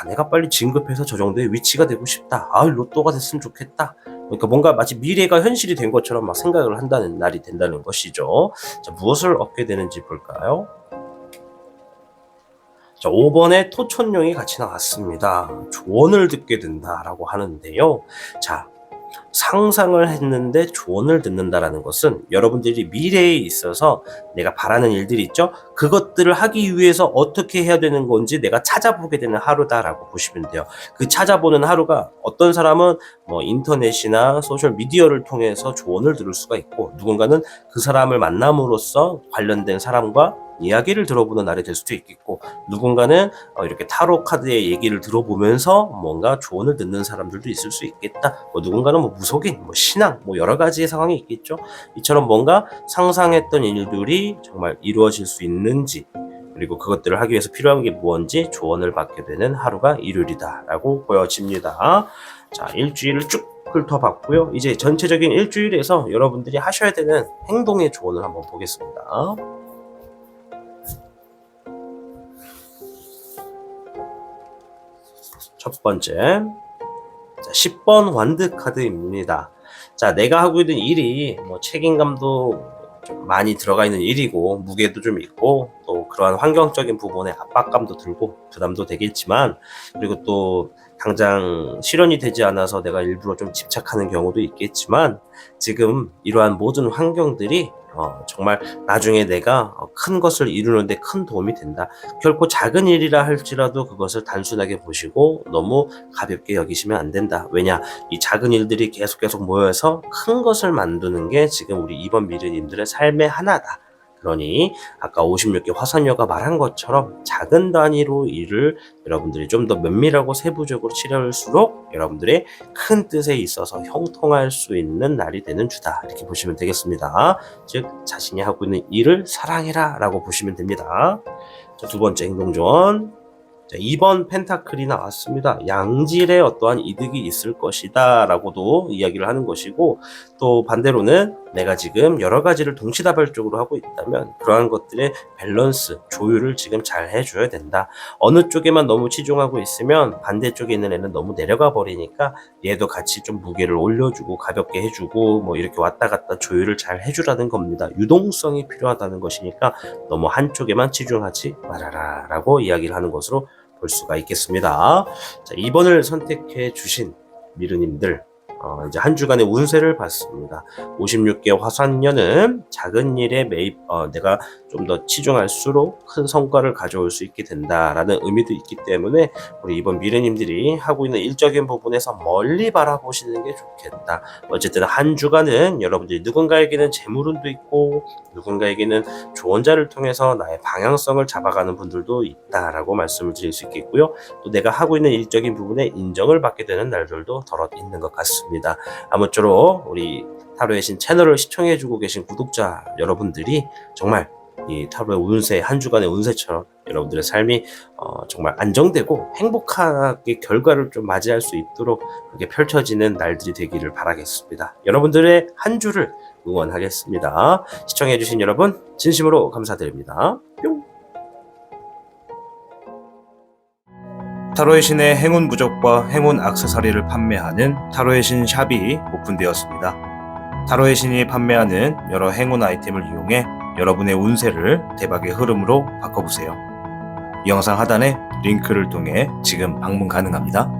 내가 빨리 진급해서 저 정도의 위치가 되고 싶다, 로또가 됐으면 좋겠다. 그러니까 뭔가 마치 미래가 현실이 된 것처럼 막 생각을 한다는 날이 된다는 것이죠. 자, 무엇을 얻게 되는지 볼까요? 자, 5번에 토천룡이 같이 나왔습니다. 조언을 듣게 된다라고 하는데요. 자, 상상을 했는데 조언을 듣는다라는 것은 여러분들이 미래에 있어서 내가 바라는 일들이 있죠? 그것들을 하기 위해서 어떻게 해야 되는 건지 내가 찾아보게 되는 하루다라고 보시면 돼요. 그 찾아보는 하루가 어떤 사람은 인터넷이나 소셜미디어를 통해서 조언을 들을 수가 있고, 누군가는 그 사람을 만남으로써 관련된 사람과 이야기를 들어보는 날이 될 수도 있겠고, 누군가는 이렇게 타로 카드의 얘기를 들어보면서 뭔가 조언을 듣는 사람들도 있을 수 있겠다. 누군가는 무속인, 신앙, 여러 가지의 상황이 있겠죠. 이처럼 뭔가 상상했던 일들이 정말 이루어질 수 있는지, 그리고 그것들을 하기 위해서 필요한 게 무엇인지 조언을 받게 되는 하루가 일요일이다라고 보여집니다. 자, 일주일을 쭉 훑어봤고요. 이제 전체적인 일주일에서 여러분들이 하셔야 되는 행동의 조언을 한번 보겠습니다. 첫 번째, 자, 10번 완드 카드입니다. 자, 내가 하고 있는 일이 책임감도 좀 많이 들어가 있는 일이고 무게도 좀 있고 또 그러한 환경적인 부분에 압박감도 들고 부담도 되겠지만, 그리고 또 당장 실현이 되지 않아서 내가 일부러 좀 집착하는 경우도 있겠지만, 지금 이러한 모든 환경들이 정말 나중에 내가 큰 것을 이루는데 큰 도움이 된다. 결코 작은 일이라 할지라도 그것을 단순하게 보시고 너무 가볍게 여기시면 안 된다. 왜냐, 이 작은 일들이 계속 모여서 큰 것을 만드는 게 지금 우리 이번 미르님들의 삶의 하나다. 그러니 아까 56개 화선녀가 말한 것처럼 작은 단위로 일을 여러분들이 좀 더 면밀하고 세부적으로 치료할수록 여러분들의 큰 뜻에 있어서 형통할 수 있는 날이 되는 주다, 이렇게 보시면 되겠습니다. 즉, 자신이 하고 있는 일을 사랑해라 라고 보시면 됩니다. 자, 두 번째 행동조언. 자, 2번 펜타클이 나왔습니다. 양질의 어떠한 이득이 있을 것이다 라고도 이야기를 하는 것이고, 또 반대로는 내가 지금 여러 가지를 동시다발적으로 하고 있다면 그러한 것들의 밸런스, 조율을 지금 잘 해줘야 된다. 어느 쪽에만 너무 치중하고 있으면 반대쪽에 있는 애는 너무 내려가 버리니까 얘도 같이 좀 무게를 올려주고 가볍게 해주고 뭐 이렇게 왔다 갔다 조율을 잘 해주라는 겁니다. 유동성이 필요하다는 것이니까 너무 한쪽에만 치중하지 말아라 라고 이야기를 하는 것으로 볼 수가 있겠습니다. 자, 2번을 선택해 주신 미르님들, 이제 한 주간의 운세를 봤습니다. 56개 화산년은 작은 일에 매입, 내가 좀 더 치중할수록 큰 성과를 가져올 수 있게 된다라는 의미도 있기 때문에 우리 이번 미르님들이 하고 있는 일적인 부분에서 멀리 바라보시는 게 좋겠다. 어쨌든 한 주간은 여러분들이 누군가에게는 재물운도 있고 누군가에게는 조언자를 통해서 나의 방향성을 잡아가는 분들도 있다라고 말씀을 드릴 수 있겠고요. 또 내가 하고 있는 일적인 부분에 인정을 받게 되는 날들도 더러 있는 것 같습니다. 아무쪼록 우리 타로의 신 채널을 시청해주고 계신 구독자 여러분들이 정말 이 타로의 운세, 한 주간의 운세처럼 여러분들의 삶이 정말 안정되고 행복하게 결과를 좀 맞이할 수 있도록 그렇게 펼쳐지는 날들이 되기를 바라겠습니다. 여러분들의 한 주를 응원하겠습니다. 시청해주신 여러분 진심으로 감사드립니다. 뿅. 타로의 신의 행운 부적과 행운 액세서리를 판매하는 타로의 신 샵이 오픈되었습니다. 타로의 신이 판매하는 여러 행운 아이템을 이용해 여러분의 운세를 대박의 흐름으로 바꿔보세요. 이 영상 하단에 링크를 통해 지금 방문 가능합니다.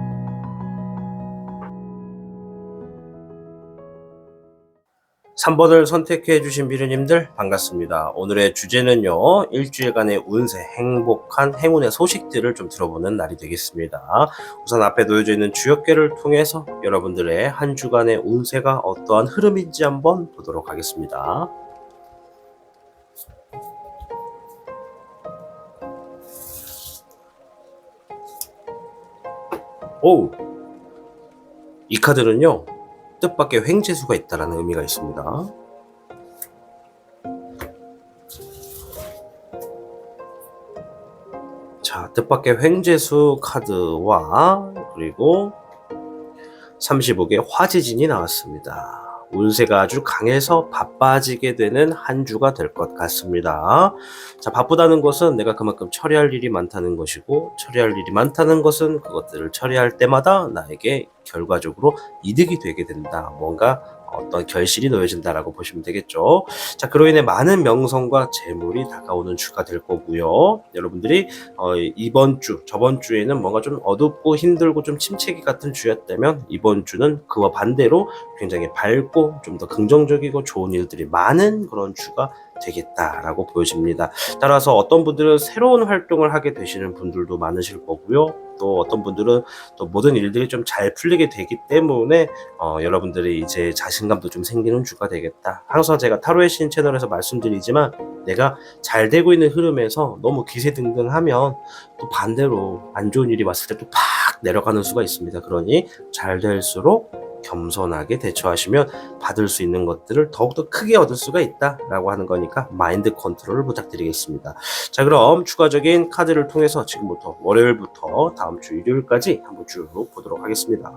3번을 선택해 주신 미르님들 반갑습니다. 오늘의 주제는요, 일주일간의 운세, 행복한 행운의 소식들을 좀 들어보는 날이 되겠습니다. 우선 앞에 놓여져 있는 주역계를 통해서 여러분들의 한 주간의 운세가 어떠한 흐름인지 한번 보도록 하겠습니다. 오, 이 카드는요, 뜻밖의 횡재수가 있다는 의미가 있습니다. 자, 뜻밖의 횡재수 카드와 그리고 35개 화지진이 나왔습니다. 운세가 아주 강해서 바빠지게 되는 한 주가 될 것 같습니다. 자, 바쁘다는 것은 내가 그만큼 처리할 일이 많다는 것이고, 처리할 일이 많다는 것은 그것들을 처리할 때마다 나에게 결과적으로 이득이 되게 된다. 뭔가 어떤 결실이 놓여진다라고 보시면 되겠죠. 자, 그로 인해 많은 명성과 재물이 다가오는 주가 될 거고요. 여러분들이 이번 주, 저번 주에는 뭔가 좀 어둡고 힘들고 좀 침체기 같은 주였다면 이번 주는 그와 반대로 굉장히 밝고 좀 더 긍정적이고 좋은 일들이 많은 그런 주가 되겠다라고 보여집니다. 따라서 어떤 분들은 새로운 활동을 하게 되시는 분들도 많으실 거고요. 또 어떤 분들은 또 모든 일들이 좀 잘 풀리게 되기 때문에 여러분들이 이제 자신감도 좀 생기는 주가 되겠다. 항상 제가 타로의 신 채널에서 말씀드리지만 내가 잘 되고 있는 흐름에서 너무 기세등등하면 또 반대로 안 좋은 일이 왔을 때 또 팍 내려가는 수가 있습니다. 그러니 잘 될수록 겸손하게 대처하시면 받을 수 있는 것들을 더욱더 크게 얻을 수가 있다라고 하는 거니까 마인드 컨트롤을 부탁드리겠습니다. 자, 그럼 추가적인 카드를 통해서 지금부터 월요일부터 다음 주 일요일까지 한번 쭉 보도록 하겠습니다.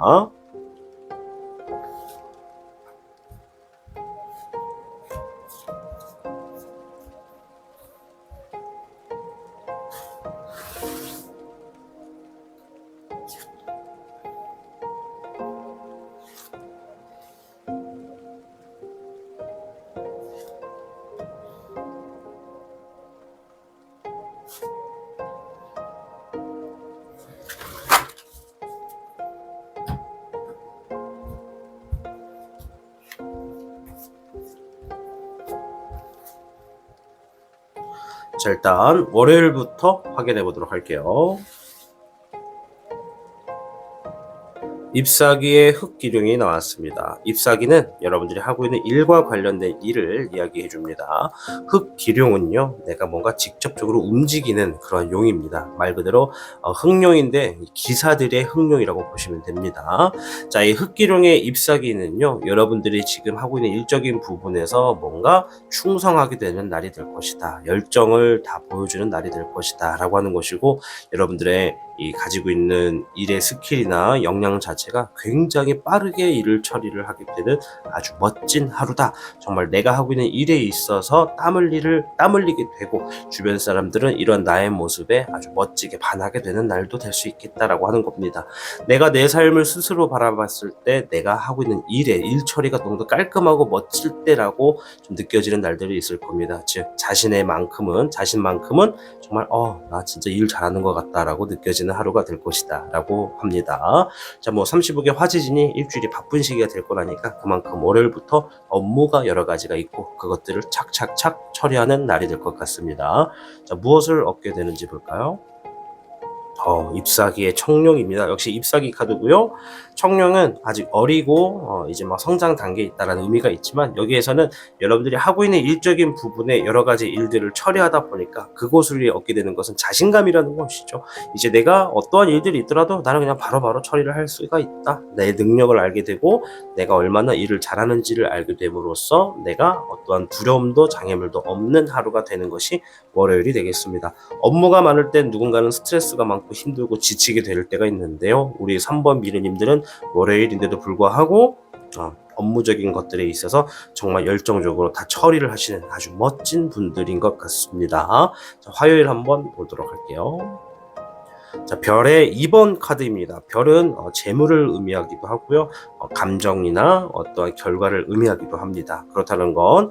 자, 일단 월요일부터 확인해 보도록 할게요. 잎사귀의 흑기룡이 나왔습니다. 잎사귀는 여러분들이 하고 있는 일과 관련된 일을 이야기해 줍니다. 흑기룡은요, 내가 뭔가 직접적으로 움직이는 그런 용입니다. 말 그대로 흑룡인데 기사들의 흑룡이라고 보시면 됩니다. 자, 이 흑기룡의 잎사귀는요, 여러분들이 지금 하고 있는 일적인 부분에서 뭔가 충성하게 되는 날이 될 것이다. 열정을 다 보여주는 날이 될 것이다 라고 하는 것이고, 여러분들의 이 가지고 있는 일의 스킬이나 역량 자체 자체가 굉장히 빠르게 일을 처리를 하게 되는 아주 멋진 하루다. 정말 내가 하고 있는 일에 있어서 땀 흘리게 되고 주변 사람들은 이런 나의 모습에 아주 멋지게 반하게 되는 날도 될 수 있겠다라고 하는 겁니다. 내가 내 삶을 스스로 바라봤을 때 내가 하고 있는 일 처리가 너무 깔끔하고 멋질 때라고 좀 느껴지는 날들이 있을 겁니다. 즉 자신만큼은 정말 나 진짜 일 잘하는 것 같다라고 느껴지는 하루가 될 것이다 라고 합니다. 자, 35개 화지진이 일주일이 바쁜 시기가 될 거라니까 그만큼 월요일부터 업무가 여러 가지가 있고 그것들을 착착착 처리하는 날이 될 것 같습니다. 자, 무엇을 얻게 되는지 볼까요? 잎사귀의 청룡입니다. 역시 잎사귀 카드고요. 청룡은 아직 어리고 이제 막 성장 단계에 있다라는 의미가 있지만 여기에서는 여러분들이 하고 있는 일적인 부분에 여러 가지 일들을 처리하다 보니까 그곳을 얻게 되는 것은 자신감이라는 것이죠. 이제 내가 어떠한 일들이 있더라도 나는 그냥 바로바로 처리를 할 수가 있다. 내 능력을 알게 되고 내가 얼마나 일을 잘하는지를 알게 됨으로써 내가 어떠한 두려움도 장애물도 없는 하루가 되는 것이 월요일이 되겠습니다. 업무가 많을 땐 누군가는 스트레스가 많고 힘들고 지치게 될 때가 있는데요. 우리 3번 미르님들은 월요일인데도 불구하고 업무적인 것들에 있어서 정말 열정적으로 다 처리를 하시는 아주 멋진 분들인 것 같습니다. 자, 화요일 한번 보도록 할게요. 자, 별의 2번 카드입니다. 별은 재물을 의미하기도 하고요. 감정이나 어떠한 결과를 의미하기도 합니다. 그렇다는 건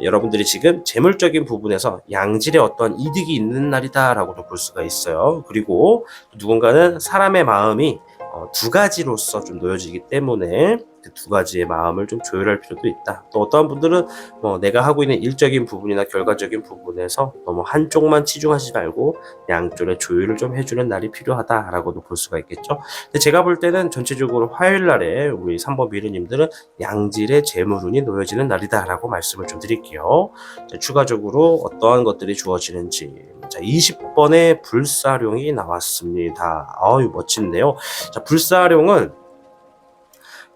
여러분들이 지금 재물적인 부분에서 양질의 어떠한 이득이 있는 날이다 라고도 볼 수가 있어요. 그리고 누군가는 사람의 마음이 두 가지로서 좀 놓여지기 때문에 그 두 가지의 마음을 좀 조율할 필요도 있다. 또 어떠한 분들은 내가 하고 있는 일적인 부분이나 결과적인 부분에서 너무 한쪽만 치중하지 말고 양쪽의 조율을 좀 해주는 날이 필요하다라고도 볼 수가 있겠죠. 근데 제가 볼 때는 전체적으로 화요일 날에 우리 3번 미르님들은 양질의 재물운이 놓여지는 날이다라고 말씀을 좀 드릴게요. 자, 추가적으로 어떠한 것들이 주어지는지. 자, 20번의 불사룡이 나왔습니다. 아유, 멋진데요. 자, 불사룡은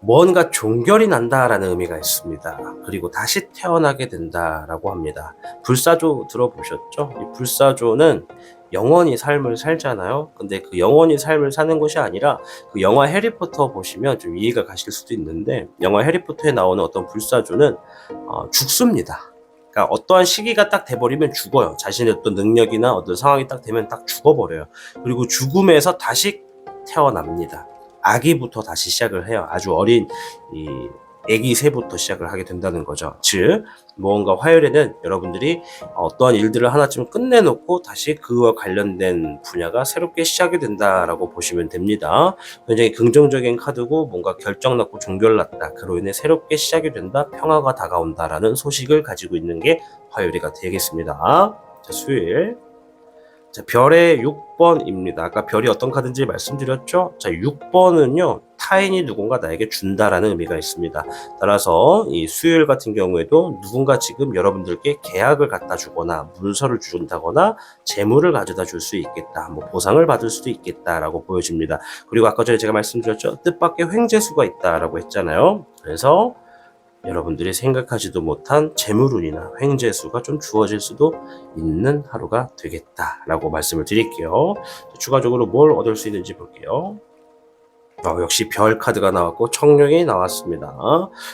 뭔가 종결이 난다라는 의미가 있습니다. 그리고 다시 태어나게 된다라고 합니다. 불사조 들어보셨죠? 이 불사조는 영원히 삶을 살잖아요. 근데 그 영원히 삶을 사는 것이 아니라 그 영화 해리포터 보시면 좀 이해가 가실 수도 있는데 영화 해리포터에 나오는 어떤 불사조는 죽습니다. 그러니까 어떠한 시기가 딱 돼버리면 죽어요. 자신의 어떤 능력이나 어떤 상황이 딱 되면 딱 죽어버려요. 그리고 죽음에서 다시 태어납니다. 아기부터 다시 시작을 해요. 아주 어린 이 아기 새부터 시작을 하게 된다는 거죠. 즉 무언가 화요일에는 여러분들이 어떠한 일들을 하나쯤 끝내놓고 다시 그와 관련된 분야가 새롭게 시작이 된다라고 보시면 됩니다. 굉장히 긍정적인 카드고 뭔가 결정났고 종결났다. 그로 인해 새롭게 시작이 된다. 평화가 다가온다라는 소식을 가지고 있는 게 화요일이가 되겠습니다. 자, 수요일. 자, 별의 6번입니다. 아까 별이 어떤 카드인지 말씀드렸죠? 자, 6번은요, 타인이 누군가 나에게 준다라는 의미가 있습니다. 따라서 이 수요일 같은 경우에도 누군가 지금 여러분들께 계약을 갖다 주거나 문서를 준다거나 재물을 가져다 줄 수 있겠다. 보상을 받을 수도 있겠다라고 보여집니다. 그리고 아까 전에 제가 말씀드렸죠? 뜻밖의 횡재수가 있다라고 했잖아요. 그래서 여러분들이 생각하지도 못한 재물운이나 횡재수가 좀 주어질 수도 있는 하루가 되겠다라고 말씀을 드릴게요. 추가적으로 뭘 얻을 수 있는지 볼게요. 역시 별 카드가 나왔고 청룡이 나왔습니다.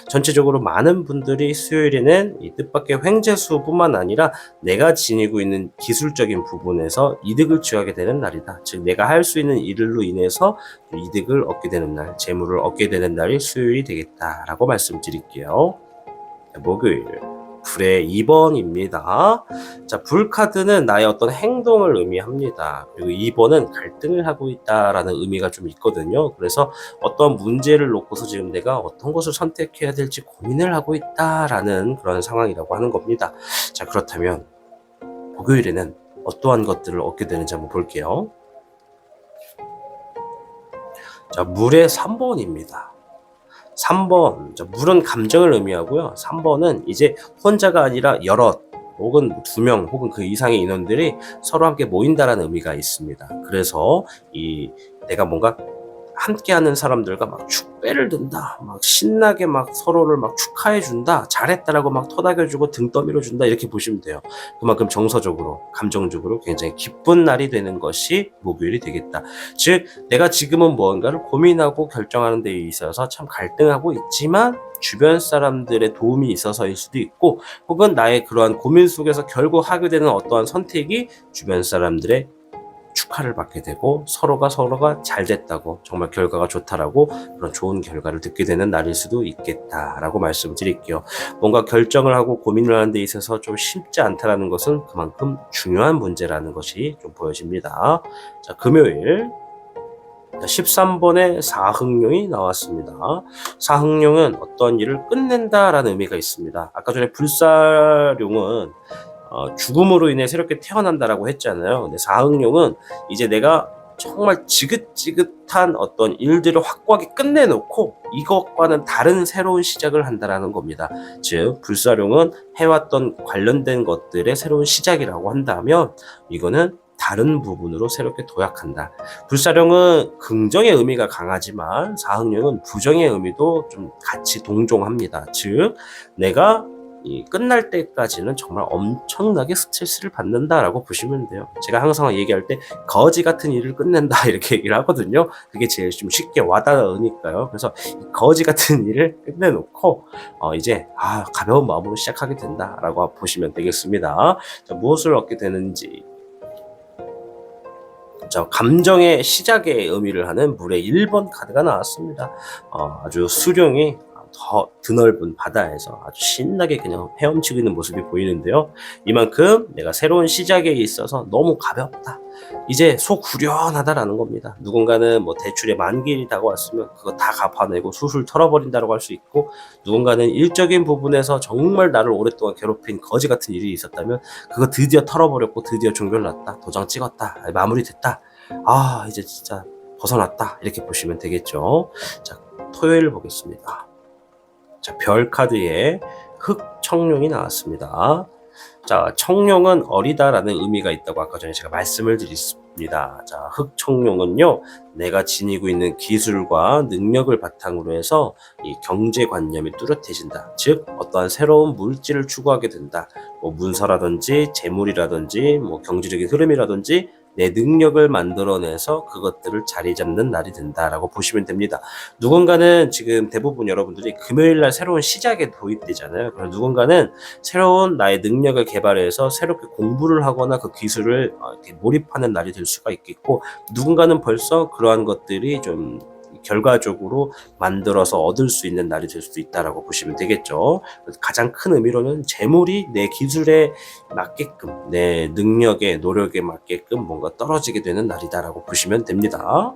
전체적으로 많은 분들이 수요일에는 이 뜻밖의 횡재수뿐만 아니라 내가 지니고 있는 기술적인 부분에서 이득을 취하게 되는 날이다. 즉 내가 할 수 있는 일로 인해서 이득을 얻게 되는 날, 재물을 얻게 되는 날이 수요일이 되겠다라고 말씀드릴게요. 목요일. 불의 2번입니다. 자, 불 카드는 나의 어떤 행동을 의미합니다. 그리고 2번은 갈등을 하고 있다라는 의미가 좀 있거든요. 그래서 어떤 문제를 놓고서 지금 내가 어떤 것을 선택해야 될지 고민을 하고 있다라는 그런 상황이라고 하는 겁니다. 자, 그렇다면 목요일에는 어떠한 것들을 얻게 되는지 한번 볼게요. 자, 물의 3번입니다. 3번, 물은 감정을 의미하고요. 3번은 이제 혼자가 아니라 여럿 혹은 2명 혹은 그 이상의 인원들이 서로 함께 모인다라는 의미가 있습니다. 그래서 내가 뭔가 함께하는 사람들과 막 축배를 든다, 막 신나게 막 서로를 막 축하해준다, 잘했다라고 막 토닥여주고 등 떠밀어준다, 이렇게 보시면 돼요. 그만큼 정서적으로, 감정적으로 굉장히 기쁜 날이 되는 것이 목요일이 되겠다. 즉, 내가 지금은 무언가를 고민하고 결정하는 데 있어서 참 갈등하고 있지만 주변 사람들의 도움이 있어서일 수도 있고, 혹은 나의 그러한 고민 속에서 결국 하게 되는 어떠한 선택이 주변 사람들의 축하를 받게 되고 서로가 잘 됐다고, 정말 결과가 좋다라고, 그런 좋은 결과를 듣게 되는 날일 수도 있겠다라고 말씀드릴게요. 뭔가 결정을 하고 고민을 하는 데 있어서 좀 쉽지 않다라는 것은 그만큼 중요한 문제라는 것이 좀 보여집니다. 자, 금요일 13번의 사흥룡이 나왔습니다. 사흥룡은 어떤 일을 끝낸다라는 의미가 있습니다. 아까 전에 불사룡은 죽음으로 인해 새롭게 태어난다라고 했잖아요. 근데 사흥룡은 이제 내가 정말 지긋지긋한 어떤 일들을 확고하게 끝내놓고 이것과는 다른 새로운 시작을 한다라는 겁니다. 즉, 불사룡은 해왔던 관련된 것들의 새로운 시작이라고 한다면, 이거는 다른 부분으로 새롭게 도약한다. 불사룡은 긍정의 의미가 강하지만 사흥룡은 부정의 의미도 좀 같이 동종합니다. 즉, 내가 끝날 때까지는 정말 엄청나게 스트레스를 받는다라고 보시면 돼요. 제가 항상 얘기할 때 거지 같은 일을 끝낸다 이렇게 얘기를 하거든요. 그게 제일 좀 쉽게 와닿으니까요. 그래서 거지 같은 일을 끝내놓고 이제 가벼운 마음으로 시작하게 된다라고 보시면 되겠습니다. 자, 무엇을 얻게 되는지. 자, 감정의 시작의 의미를 하는 물의 1번 카드가 나왔습니다. 아주 수령이 더 드넓은 바다에서 아주 신나게 그냥 헤엄치고 있는 모습이 보이는데요. 이만큼 내가 새로운 시작에 있어서 너무 가볍다, 이제 속 후련하다라는 겁니다. 누군가는 뭐 대출의 만기일이 다가왔으면 그거 다 갚아내고 술술 털어버린다고 할 수 있고, 누군가는 일적인 부분에서 정말 나를 오랫동안 괴롭힌 거지 같은 일이 있었다면 그거 드디어 털어버렸고 드디어 종결났다, 도장 찍었다, 마무리됐다, 이제 진짜 벗어났다, 이렇게 보시면 되겠죠. 자, 토요일 보겠습니다. 자, 별 카드에 흑청룡이 나왔습니다. 자, 청룡은 어리다라는 의미가 있다고 아까 전에 제가 말씀을 드렸습니다. 자, 흑청룡은요, 내가 지니고 있는 기술과 능력을 바탕으로 해서 이 경제관념이 뚜렷해진다. 즉, 어떠한 새로운 물질을 추구하게 된다. 뭐 문서라든지 재물이라든지 뭐 경제적인 흐름이라든지 내 능력을 만들어내서 그것들을 자리 잡는 날이 된다라고 보시면 됩니다. 누군가는 지금 대부분 여러분들이 금요일날 새로운 시작에 도입되잖아요. 그럼 누군가는 새로운 나의 능력을 개발해서 새롭게 공부를 하거나 그 기술을 이렇게 몰입하는 날이 될 수가 있겠고, 누군가는 벌써 그러한 것들이 좀 결과적으로 만들어서 얻을 수 있는 날이 될 수도 있다라고 보시면 되겠죠. 가장 큰 의미로는 재물이 내 기술에 맞게끔, 내 능력에, 노력에 맞게끔 뭔가 떨어지게 되는 날이다라고 보시면 됩니다.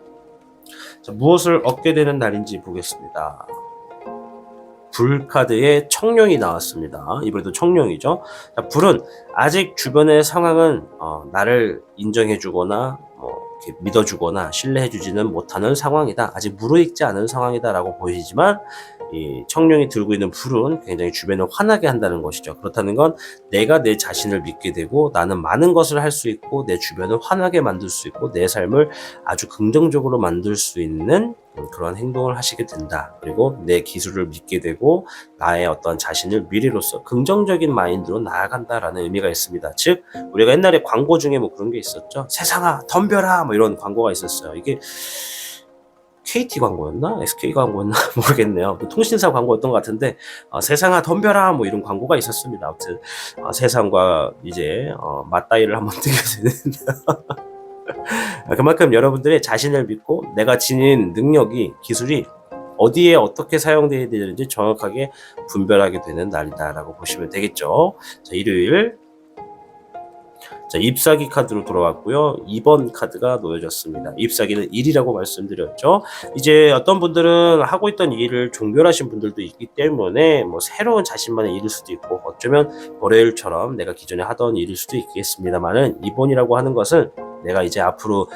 자, 무엇을 얻게 되는 날인지 보겠습니다. 불카드에 청룡이 나왔습니다. 이번에도 청룡이죠. 자, 불은 아직 주변의 상황은 나를 인정해주거나 이렇게 믿어주거나 신뢰해주지는 못하는 상황이다. 아직 무르익지 않은 상황이다 라고 보이지만, 이 청룡이 들고 있는 불은 굉장히 주변을 화나게 한다는 것이죠. 그렇다는 건 내가 내 자신을 믿게 되고 나는 많은 것을 할 수 있고 내 주변을 화나게 만들 수 있고 내 삶을 아주 긍정적으로 만들 수 있는 그런 행동을 하시게 된다. 그리고 내 기술을 믿게 되고 나의 어떤 자신을 미래로서 긍정적인 마인드로 나아간다라는 의미가 있습니다. 즉, 우리가 옛날에 광고 중에 뭐 그런 게 있었죠. 세상아 덤벼라 뭐 이런 광고가 있었어요. 이게 KT 광고였나? SK 광고였나? 모르겠네요. 통신사 광고였던 것 같은데, 세상아 덤벼라 뭐 이런 광고가 있었습니다. 아무튼 세상과 이제 맞다이를 한번 뜨게 되는 그만큼 여러분들의 자신을 믿고 내가 지닌 능력이, 기술이 어디에 어떻게 사용되어야 되는지 정확하게 분별하게 되는 날이다라고 보시면 되겠죠. 자, 일요일. 자, 잎사귀 카드로 돌아왔고요. 2번 카드가 놓여졌습니다. 잎사귀는 일이라고 말씀드렸죠. 이제 어떤 분들은 하고 있던 일을 종결하신 분들도 있기 때문에 뭐 새로운 자신만의 일일 수도 있고, 어쩌면 월요일처럼 내가 기존에 하던 일일 수도 있겠습니다만은, 2번이라고 하는 것은 내가 이제 앞으로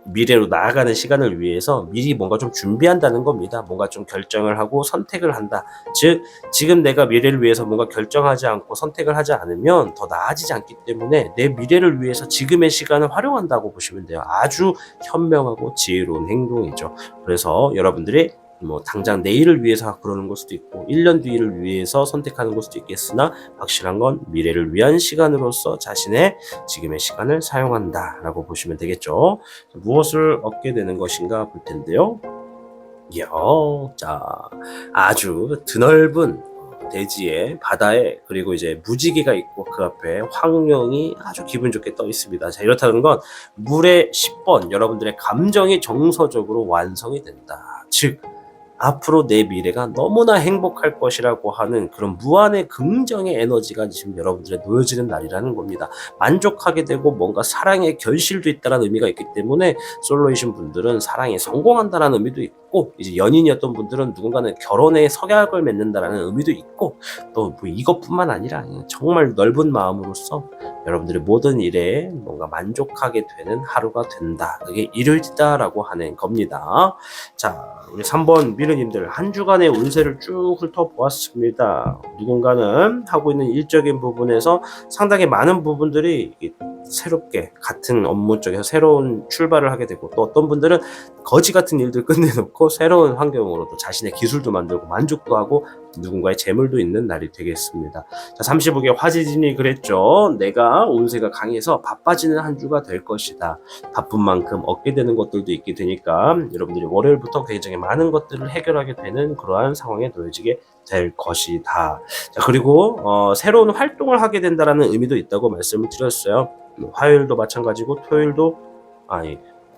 미래로 나아가는 시간을 위해서 미리 뭔가 좀 준비한다는 겁니다. 뭔가 좀 결정을 하고 선택을 한다. 즉 지금 내가 미래를 위해서 뭔가 결정하지 않고 선택을 하지 않으면 더 나아지지 않기 때문에 내 미래를 위해서 지금의 시간을 활용한다고 보시면 돼요. 아주 현명하고 지혜로운 행동이죠. 그래서 여러분들이 뭐 당장 내일을 위해서 그러는 걸 수도 있고 1년 뒤를 위해서 선택하는 걸 수도 있겠으나 확실한 건 미래를 위한 시간으로서 자신의 지금의 시간을 사용한다라고 보시면 되겠죠. 무엇을 얻게 되는 것인가 볼 텐데요. 자, 아주 드넓은 대지에 바다에 그리고 이제 무지개가 있고 그 앞에 황룡이 아주 기분 좋게 떠 있습니다. 자, 이렇다는 건 물의 10번 여러분들의 감정이 정서적으로 완성이 된다. 즉 앞으로 내 미래가 너무나 행복할 것이라고 하는 그런 무한의 긍정의 에너지가 지금 여러분들의 놓여지는 날이라는 겁니다. 만족하게 되고 뭔가 사랑의 결실도 있다는 의미가 있기 때문에 솔로이신 분들은 사랑에 성공한다는 의미도 있고 이제 연인이었던 분들은 누군가는 결혼에 석약을 맺는다는 의미도 있고 또 뭐 이것뿐만 아니라 정말 넓은 마음으로서 여러분들의 모든 일에 뭔가 만족하게 되는 하루가 된다. 그게 일요일이다라고 하는 겁니다. 자, 우리 3번 미르님들 한 주간의 운세를 쭉 훑어보았습니다. 누군가는 하고 있는 일적인 부분에서 상당히 많은 부분들이 새롭게 같은 업무 쪽에서 새로운 출발을 하게 되고 또 어떤 분들은 거지 같은 일들 끝내놓고 새로운 환경으로 또 자신의 기술도 만들고 만족도 하고 누군가의 재물도 있는 날이 되겠습니다. 자, 35개 화지진이 그랬죠. 내가 운세가 강해서 바빠지는 한 주가 될 것이다. 바쁜 만큼 얻게 되는 것들도 있게 되니까 여러분들이 월요일부터 굉장히 많은 것들을 해결하게 되는 그러한 상황에 놓여지게 될 것이다. 자, 그리고 새로운 활동을 하게 된다는 의미도 있다고 말씀을 드렸어요. 화요일도 마찬가지고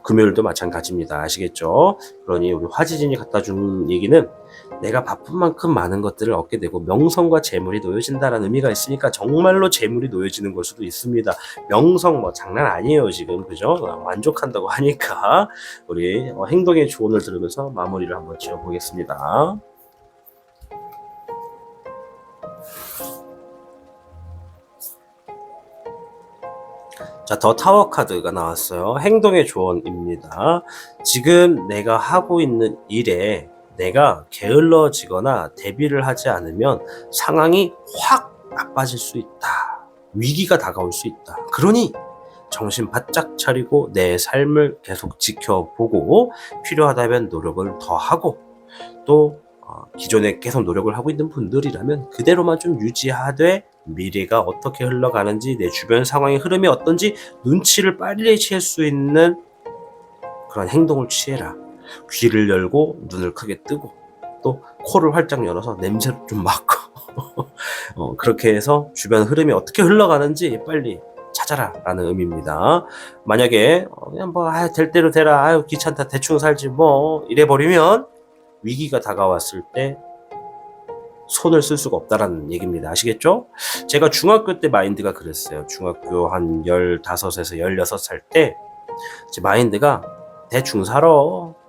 금요일도 마찬가지입니다. 아시겠죠? 그러니 우리 화지진이 갖다 준 얘기는 내가 바쁜 만큼 많은 것들을 얻게 되고 명성과 재물이 놓여진다는 의미가 있으니까 정말로 재물이 놓여지는 걸 수도 있습니다. 명성 뭐 장난 아니에요 지금, 그죠? 만족한다고 하니까 우리 행동의 조언을 들으면서 마무리를 한번 지어보겠습니다. 자, 더 타워 카드가 나왔어요. 행동의 조언입니다. 지금 내가 하고 있는 일에 내가 게을러지거나 대비를 하지 않으면 상황이 확 나빠질 수 있다. 위기가 다가올 수 있다. 그러니 정신 바짝 차리고 내 삶을 계속 지켜보고 필요하다면 노력을 더 하고 또 기존에 계속 노력을 하고 있는 분들이라면 그대로만 좀 유지하되 미래가 어떻게 흘러가는지 내 주변 상황의 흐름이 어떤지 눈치를 빨리 챌 수 있는 그런 행동을 취해라. 귀를 열고 눈을 크게 뜨고 또 코를 활짝 열어서 냄새를 좀 맡고 그렇게 해서 주변 흐름이 어떻게 흘러가는지 빨리 찾아라 라는 의미입니다. 만약에 그냥 될 대로 되라, 귀찮다, 대충 살지 뭐 이래버리면 위기가 다가왔을 때 손을 쓸 수가 없다라는 얘기입니다. 아시겠죠? 제가 중학교 때 마인드가 그랬어요. 중학교 한 15에서 16살 때 제 마인드가 대충 살아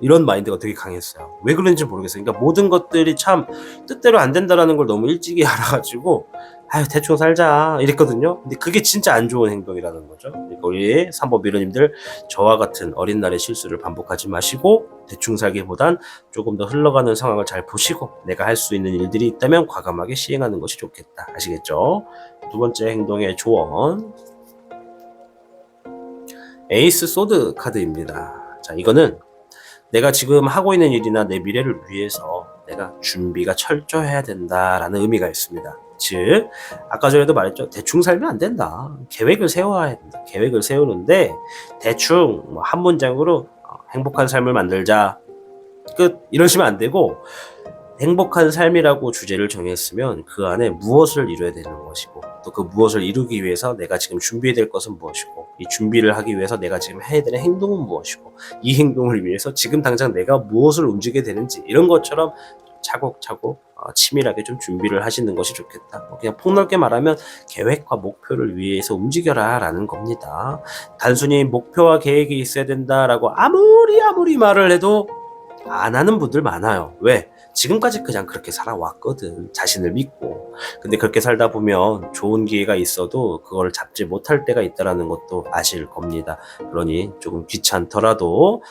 이런 마인드가 되게 강했어요. 왜 그런지 모르겠어요. 그러니까 모든 것들이 참 뜻대로 안 된다라는 걸 너무 일찍이 알아가지고 대충 살자 이랬거든요. 근데 그게 진짜 안 좋은 행동이라는 거죠. 그러니까 우리 3번 미러님들 저와 같은 어린 날의 실수를 반복하지 마시고 대충 살기보단 조금 더 흘러가는 상황을 잘 보시고 내가 할 수 있는 일들이 있다면 과감하게 시행하는 것이 좋겠다. 아시겠죠? 두 번째 행동의 조언, 에이스 소드 카드입니다. 자, 이거는 내가 지금 하고 있는 일이나 내 미래를 위해서 내가 준비가 철저해야 된다라는 의미가 있습니다. 즉 아까 전에도 말했죠. 대충 살면 안 된다. 계획을 세워야 된다. 계획을 세우는데 대충 한 문장으로 행복한 삶을 만들자 끝 이러시면 안 되고, 행복한 삶이라고 주제를 정했으면 그 안에 무엇을 이뤄야 되는 것이고 또 그 무엇을 이루기 위해서 내가 지금 준비해야 될 것은 무엇이고 이 준비를 하기 위해서 내가 지금 해야 되는 행동은 무엇이고 이 행동을 위해서 지금 당장 내가 무엇을 움직여야 되는지 이런 것처럼 차곡차곡 치밀하게 좀 준비를 하시는 것이 좋겠다. 그냥 폭넓게 말하면 계획과 목표를 위해서 움직여라 라는 겁니다. 단순히 목표와 계획이 있어야 된다라고 아무리 말을 해도 안 하는 분들 많아요. 왜? 지금까지 그냥 그렇게 살아왔거든. 자신을 믿고. 근데 그렇게 살다 보면 좋은 기회가 있어도 그걸 잡지 못할 때가 있다라는 것도 아실 겁니다. 그러니 조금 귀찮더라도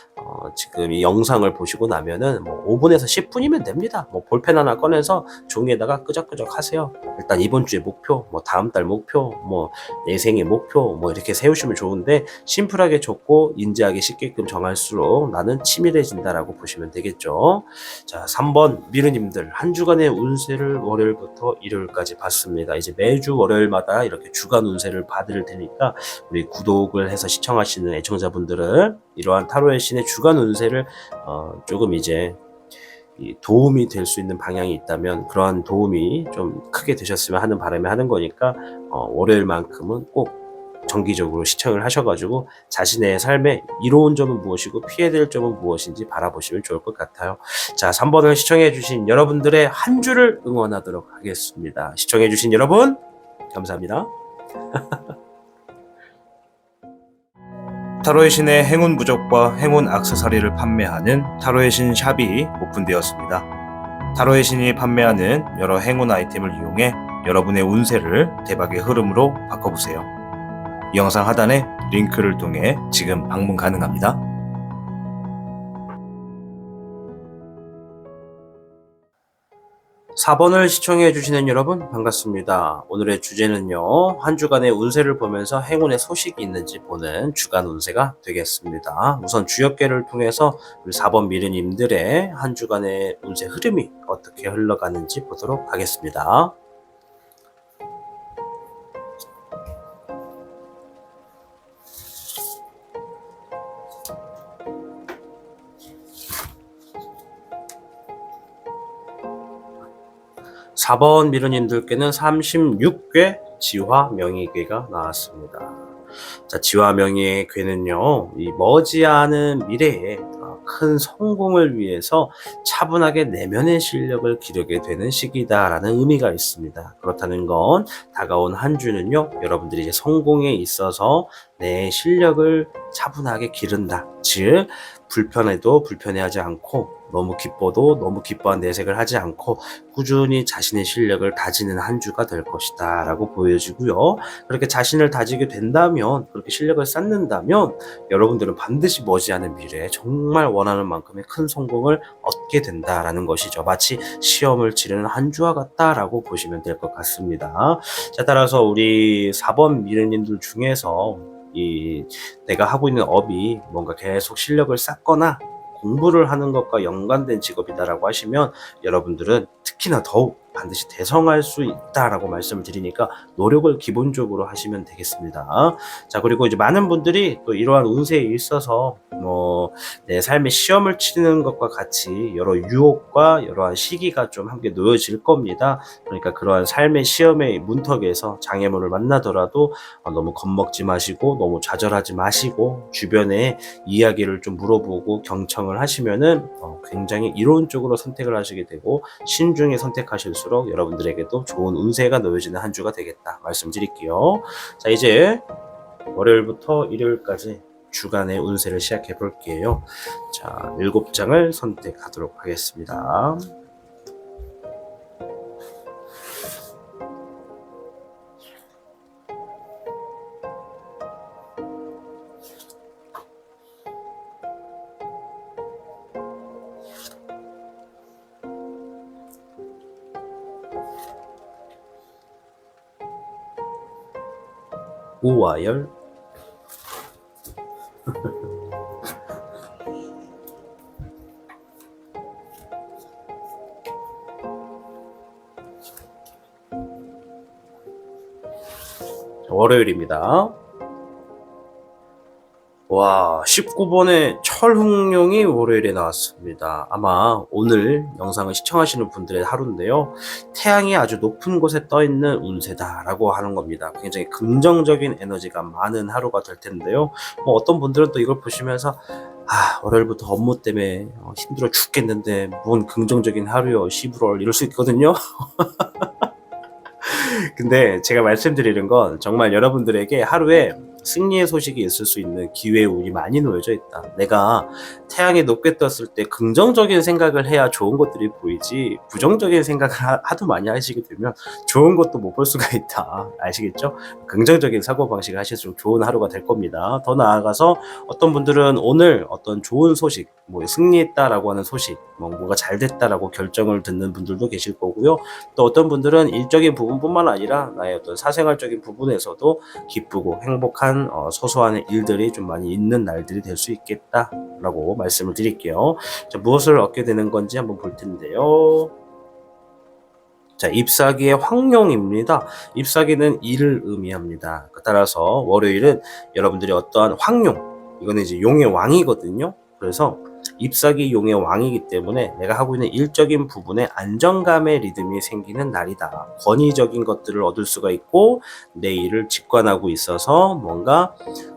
지금 이 영상을 보시고 나면은 뭐 5분에서 10분이면 됩니다. 뭐 볼펜 하나 꺼내서 종이에다가 끄적끄적 하세요. 일단 이번 주의 목표, 뭐 다음 달 목표, 뭐 내 생의 목표, 뭐 이렇게 세우시면 좋은데 심플하게 적고 인지하기 쉽게끔 정할수록 나는 치밀해진다라고 보시면 되겠죠. 자, 3번 미르님들 한 주간의 운세를 월요일부터 일요일까지 봤습니다. 이제 매주 월요일마다 이렇게 주간 운세를 받을 테니까 우리 구독을 해서 시청하시는 애청자분들은 이러한 타로의 신의 주간 운세를 조금 이제 도움이 될 수 있는 방향이 있다면 그러한 도움이 좀 크게 되셨으면 하는 바람에 하는 거니까 월요일만큼은 꼭 정기적으로 시청을 하셔가지고 자신의 삶에 이로운 점은 무엇이고 피해야 될 점은 무엇인지 바라보시면 좋을 것 같아요. 자, 3번을 시청해주신 여러분들의 한 주를 응원하도록 하겠습니다. 시청해주신 여러분 감사합니다. 타로의 신의 행운 부적과 행운 액세서리를 판매하는 타로의 신 샵이 오픈되었습니다. 타로의 신이 판매하는 여러 행운 아이템을 이용해 여러분의 운세를 대박의 흐름으로 바꿔보세요. 이 영상 하단에 링크를 통해 지금 방문 가능합니다. 4번을 시청해주시는 여러분 반갑습니다. 오늘의 주제는요, 한 주간의 운세를 보면서 행운의 소식이 있는지 보는 주간 운세가 되겠습니다. 우선 주역계를 통해서 우리 4번 미르님들의 한 주간의 운세 흐름이 어떻게 흘러가는지 보도록 하겠습니다. 4번 미르님들께는 36괴 지화 명의괴가 나왔습니다. 자, 지화 명의의 괴는요, 이 머지않은 미래에 큰 성공을 위해서 차분하게 내면의 실력을 기르게 되는 시기다라는 의미가 있습니다. 그렇다는 건 다가온 한 주는요, 여러분들이 이제 성공에 있어서 내 실력을 차분하게 기른다. 즉, 불편해도 불편해하지 않고 너무 기뻐도 너무 기뻐한 내색을 하지 않고 꾸준히 자신의 실력을 다지는 한 주가 될 것이다 라고 보여지고요. 그렇게 자신을 다지게 된다면, 그렇게 실력을 쌓는다면 여러분들은 반드시 머지않은 미래에 정말 원하는 만큼의 큰 성공을 얻게 된다라는 것이죠. 마치 시험을 치르는 한 주와 같다라고 보시면 될 것 같습니다. 자, 따라서 우리 4번 미래님들 중에서 내가 하고 있는 업이 뭔가 계속 실력을 쌓거나 공부를 하는 것과 연관된 직업이다라고 하시면 여러분들은 특히나 더욱 반드시 대성할 수 있다라고 말씀을 드리니까 노력을 기본적으로 하시면 되겠습니다. 자, 그리고 이제 많은 분들이 또 이러한 운세에 있어서 내 삶의 시험을 치르는 것과 같이 여러 유혹과 여러한 시기가 좀 함께 놓여질 겁니다. 그러니까 그러한 삶의 시험의 문턱에서 장애물을 만나더라도 너무 겁먹지 마시고 너무 좌절하지 마시고 주변에 이야기를 좀 물어보고 경청을 하시면은 굉장히 이론적으로 선택을 하시게 되고 신중히 선택하실수록 여러분들에게도 좋은 운세가 놓여지는 한 주가 되겠다 말씀드릴게요. 자, 이제 월요일부터 일요일까지 주간의 운세를 시작해 볼게요. 자, 7장을 선택하도록 하겠습니다. 우와열 월요일입니다. 와, 19번의 철흥룡이 월요일에 나왔습니다. 아마 오늘 영상을 시청하시는 분들의 하루인데요. 태양이 아주 높은 곳에 떠있는 운세다라고 하는 겁니다. 굉장히 긍정적인 에너지가 많은 하루가 될 텐데요. 어떤 분들은 또 이걸 보시면서 월요일부터 업무 때문에 힘들어 죽겠는데 뭔 긍정적인 하루요, 시부럴 이럴 수 있거든요. 근데 제가 말씀드리는 건 정말 여러분들에게 하루에 승리의 소식이 있을 수 있는 기회의 운이 많이 놓여져 있다. 내가 태양이 높게 떴을 때 긍정적인 생각을 해야 좋은 것들이 보이지, 부정적인 생각을 하도 많이 하시게 되면 좋은 것도 못 볼 수가 있다. 아시겠죠? 긍정적인 사고방식을 하실수록 좋은 하루가 될 겁니다. 더 나아가서 어떤 분들은 오늘 어떤 좋은 소식, 뭐 승리했다라고 하는 소식, 뭐가 잘 됐다라고 결정을 듣는 분들도 계실 거고요. 또 어떤 분들은 일적인 부분뿐만 아니라 나의 어떤 사생활적인 부분에서도 기쁘고 행복한 소소한 일들이 좀 많이 있는 날들이 될 수 있겠다라고 말씀을 드릴게요. 자, 무엇을 얻게 되는 건지 한번 볼 텐데요. 자, 잎사귀의 황룡입니다. 잎사귀는 일을 의미합니다. 따라서 월요일은 여러분들이 어떠한 황룡, 이거는 이제 용의 왕이거든요. 그래서 잎사귀 용의 왕이기 때문에 내가 하고 있는 일적인 부분에 안정감의 리듬이 생기는 날이다. 권위적인 것들을 얻을 수가 있고 내 일을 직관하고 있어서 뭔가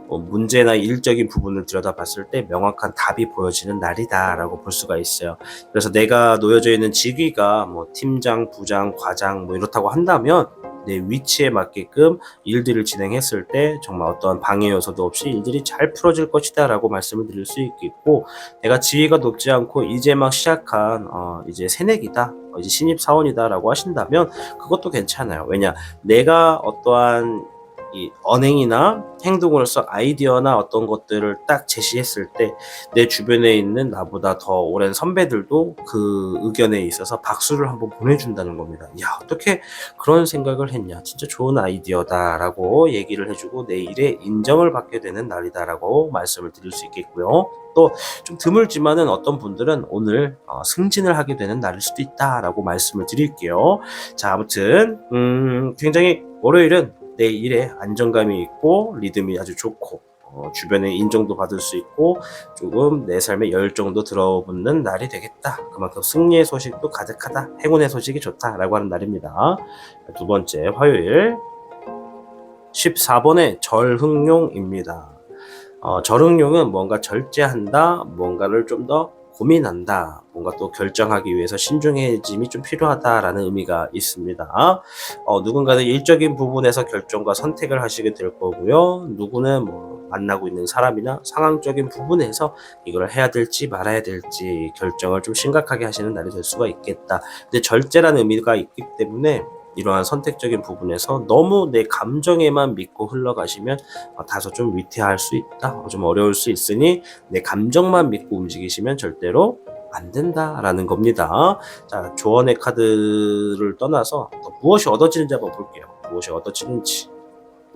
문제나 일적인 부분을 들여다봤을 때 명확한 답이 보여지는 날이다 라고 볼 수가 있어요. 그래서 내가 놓여져 있는 직위가 뭐 팀장, 부장, 과장 뭐 이렇다고 한다면 내 위치에 맞게끔 일들을 진행했을 때 정말 어떠한 방해 요소도 없이 일들이 잘 풀어질 것이다 라고 말씀을 드릴 수 있겠고, 내가 지위가 높지 않고 이제 막 시작한 이제 새내기다, 이제 신입 사원이다 라고 하신다면 그것도 괜찮아요. 왜냐, 내가 어떠한 이 언행이나 행동으로서 아이디어나 어떤 것들을 딱 제시했을 때 내 주변에 있는 나보다 더 오랜 선배들도 그 의견에 있어서 박수를 한번 보내준다는 겁니다. 야, 어떻게 그런 생각을 했냐, 진짜 좋은 아이디어다 라고 얘기를 해주고 내 일에 인정을 받게 되는 날이다 라고 말씀을 드릴 수 있겠고요. 또 좀 드물지만은 어떤 분들은 오늘 승진을 하게 되는 날일 수도 있다 라고 말씀을 드릴게요. 자, 아무튼 굉장히 월요일은 내 일에 안정감이 있고 리듬이 아주 좋고 주변의 인정도 받을 수 있고 조금 내 삶에 열정도 들어붙는 날이 되겠다. 그만큼 승리의 소식도 가득하다, 행운의 소식이 좋다라고 하는 날입니다. 두 번째 화요일 14번의 절흥룡입니다. 절흥룡은 뭔가 절제한다, 뭔가를 좀 더 고민한다, 뭔가 또 결정하기 위해서 신중해짐이 좀 필요하다라는 의미가 있습니다. 누군가는 일적인 부분에서 결정과 선택을 하시게 될 거고요. 누구는 뭐 만나고 있는 사람이나 상황적인 부분에서 이걸 해야 될지 말아야 될지 결정을 좀 심각하게 하시는 날이 될 수가 있겠다. 근데 절제라는 의미가 있기 때문에 이러한 선택적인 부분에서 너무 내 감정에만 믿고 흘러가시면 다소 좀 위태할 수 있다, 좀 어려울 수 있으니 내 감정만 믿고 움직이시면 절대로 안 된다라는 겁니다. 자, 조언의 카드를 떠나서 무엇이 얻어지는지 한번 볼게요. 무엇이 얻어지는지.